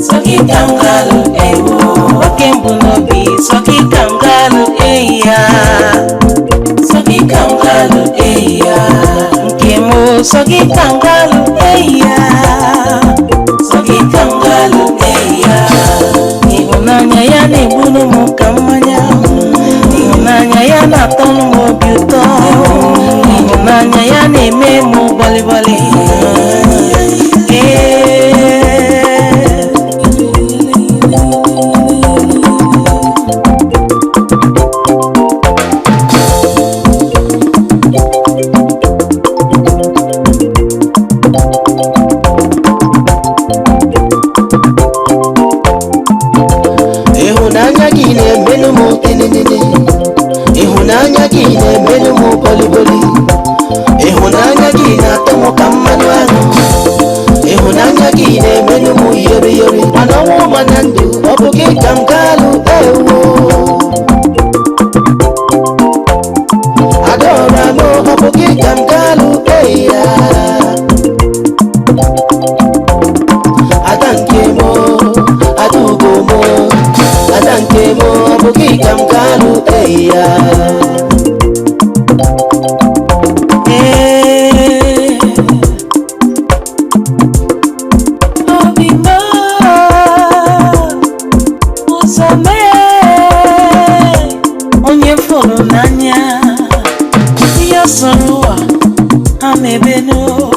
sogi kangalu ewo okembu nobi sogi kangalu eya sogi kangalu eya nkemo sogi kangalu eya sogi kangalu eya ihunanya ya na-egbunu m ka mmanya ihunanya ya na-atọnụ m obi ụtọ ihunanya ya na-eme m gbalịgbalị ihunanya gị na-emenụ m tinini ihunanya gị na-emenụ m boliboli ihunanya gị na-atọ m ka mmanụ aṅụ ihunanya gị na-emenụ m yori yori mana ọnwụ mana ndụ ọ bụ gị ka m ga-alụ ewo adọra m ọ bụ gị ka m ga-alụ eya ada nke m adugo m ada nke m ọ bụ gị ka m ga-alụ eya obi m anya. Iyo sorua amebeno.